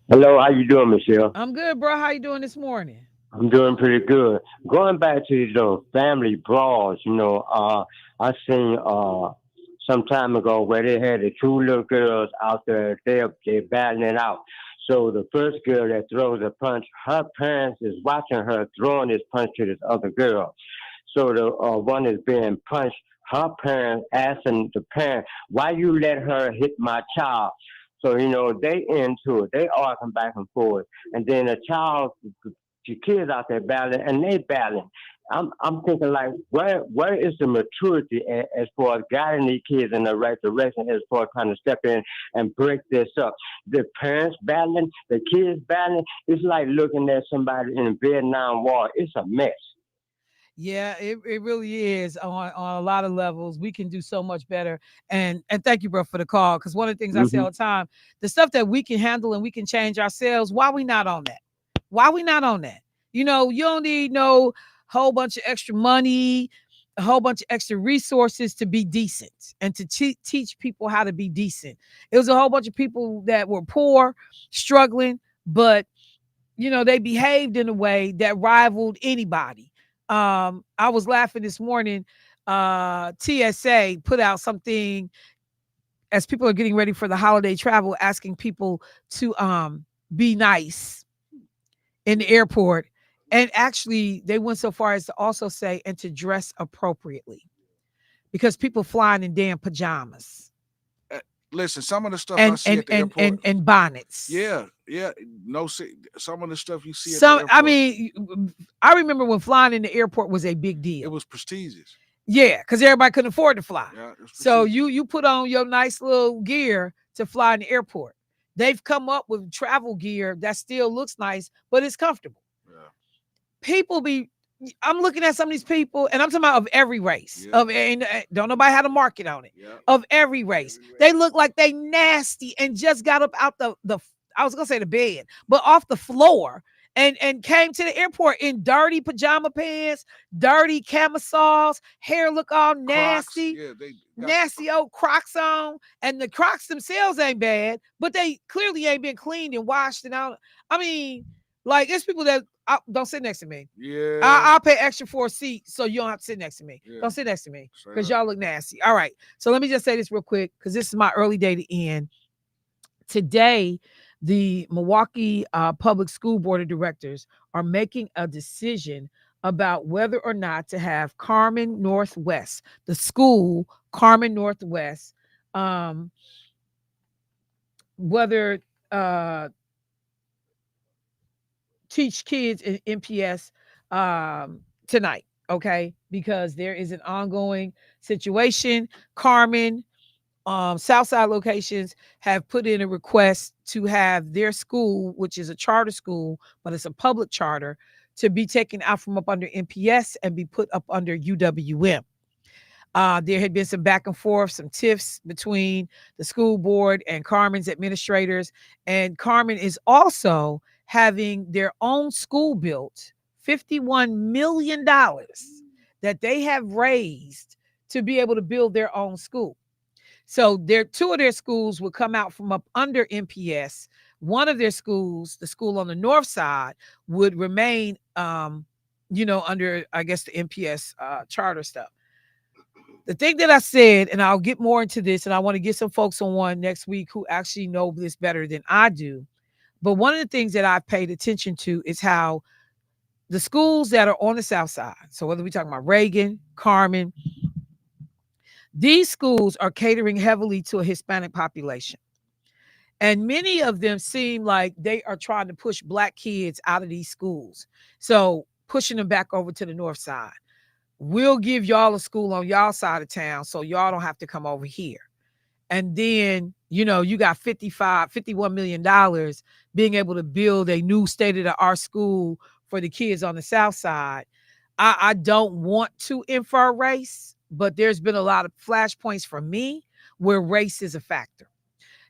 Hello, how you doing, Michelle? I'm good, bro. How you doing this morning? I'm doing pretty good. Going back to family brawls, I seen some time ago where they had the two little girls out there. They battling it out. So the first girl that throws a punch, her parents is watching her throwing this punch to this other girl. So the one is being punched. Her parents asking the parent, "Why you let her hit my child?" So they into it. They arguing back and forth, and then the child, the kids out there battling, and they battling. I'm thinking like, where is the maturity as far as guiding these kids in the right direction, as far as trying to step in and break this up? The parents battling, the kids battling. It's like looking at somebody in a Vietnam War. It's a mess. Yeah, it really is on a lot of levels. We can do so much better. And thank you, bro, for the call. Because one of the things I say Hmm. all the time, the stuff that we can handle and we can change ourselves, why we not on that? Why we not on that? You don't need no whole bunch of extra money, a whole bunch of extra resources to be decent and to teach people how to be decent. It was a whole bunch of people that were poor, struggling, but they behaved in a way that rivaled anybody. I was laughing this morning. TSA put out something as people are getting ready for the holiday travel, asking people to be nice in the airport. And actually, they went so far as to also say, and to dress appropriately, because people flying in damn pajamas Listen, some of the stuff I see at the airport, and bonnets. Yeah. No, some of the stuff you see at the Some, airport. I mean, I remember when flying in the airport was a big deal. It was prestigious. Yeah, because everybody couldn't afford to fly. Yeah, so you put on your nice little gear to fly in the airport. They've come up with travel gear that still looks nice, but it's comfortable. Yeah. People I'm looking at some of these people, and I'm talking about of every race. Yeah. And don't nobody have a market on it. Yeah. Of every race. They look like they nasty and just got up out the I was gonna say the bed, but off the floor and came to the airport in dirty pajama pants, dirty camisoles, hair look all nasty. Crocs. Yeah, they nasty old Crocs on, and the Crocs themselves ain't bad, but they clearly ain't been cleaned and washed and out. I mean, like it's people that don't sit next to me. Yeah, I'll pay extra for a seat so you don't have to sit next to me. Yeah. Don't sit next to me because y'all look nasty. All right, so let me just say this real quick because this is my early day to end. Today, the Milwaukee Public School Board of Directors are making a decision about whether or not to have Carmen Northwest, the school Carmen Northwest, whether teach kids in MPS tonight, okay? Because there is an ongoing situation. Carmen, Southside locations have put in a request to have their school, which is a charter school, but it's a public charter, to be taken out from up under MPS and be put up under UWM. There had been some back and forth, some tiffs between the school board and Carmen's administrators. And Carmen is also having their own school built, $51 million that they have raised to be able to build their own school. So two of their schools will come out from up under MPS. One of their schools, the school on the north side, would remain, under, I guess, the MPS charter stuff. The thing that I said, and I'll get more into this, and I want to get some folks on one next week who actually know this better than I do. But one of the things that I've paid attention to is how the schools that are on the south side, so whether we're talking about Reagan, Carmen, these schools are catering heavily to a Hispanic population. And many of them seem like they are trying to push Black kids out of these schools. So pushing them back over to the north side. We'll give y'all a school on y'all side of town so y'all don't have to come over here. And then, you got $51 million being able to build a new state-of-the-art school for the kids on the south side. I don't want to infer race, but there's been a lot of flashpoints for me where race is a factor.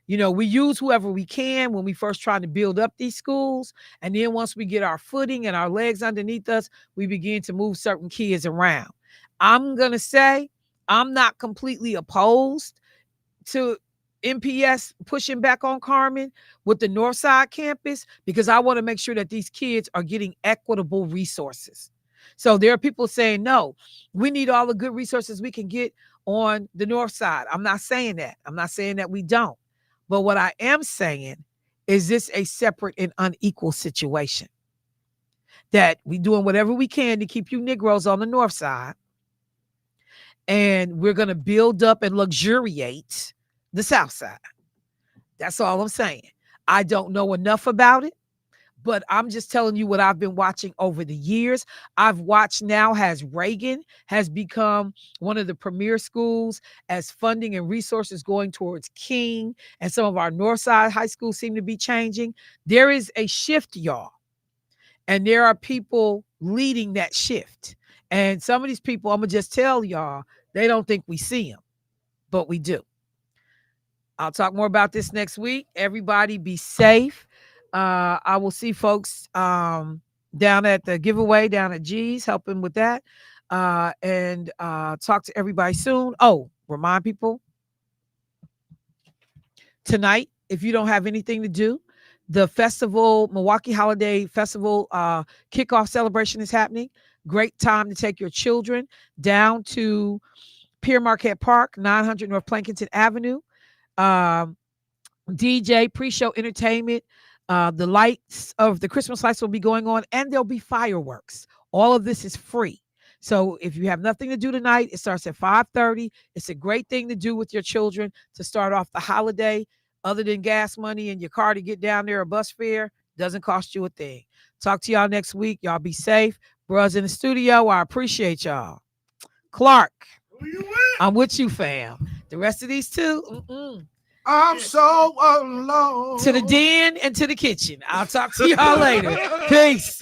We use whoever we can when we first try to build up these schools. And then once we get our footing and our legs underneath us, we begin to move certain kids around. I'm going to say I'm not completely opposed to MPS pushing back on Carmen with the Northside campus, because I want to make sure that these kids are getting equitable resources. So there are people saying, no, we need all the good resources we can get on the North Side. I'm not saying that. I'm not saying that we don't. But what I am saying is this a separate and unequal situation, that we doing whatever we can to keep you Negroes on the North Side, and we're going to build up and luxuriate the South Side. That's all I'm saying. I don't know enough about it, but I'm just telling you what I've been watching over the years. I've watched now as Reagan has become one of the premier schools, as funding and resources going towards King, and some of our Northside high schools seem to be changing. There is a shift, y'all. And there are people leading that shift. And some of these people, I'm going to just tell y'all, they don't think we see them, but we do. I'll talk more about this next week. Everybody be safe. I will see folks down at the giveaway down at G's, helping with that. And talk to everybody soon. Oh, remind people, tonight, if you don't have anything to do, the festival, Milwaukee Holiday Festival kickoff celebration is happening. Great time to take your children down to Pier Marquette Park, 900 North Plankinton Avenue. DJ, pre-show entertainment. The lights of the Christmas lights will be going on, and there'll be fireworks. All of this is free. So if you have nothing to do tonight, it starts at 5:30. It's a great thing to do with your children to start off the holiday. Other than gas money in your car to get down there, or bus fare, doesn't cost you a thing. Talk to y'all next week. Y'all be safe. Bros in the studio, I appreciate y'all. Clark, I'm with you, fam. The rest of these two, I'm so alone. To the den and to the kitchen. I'll talk to y'all later. Peace.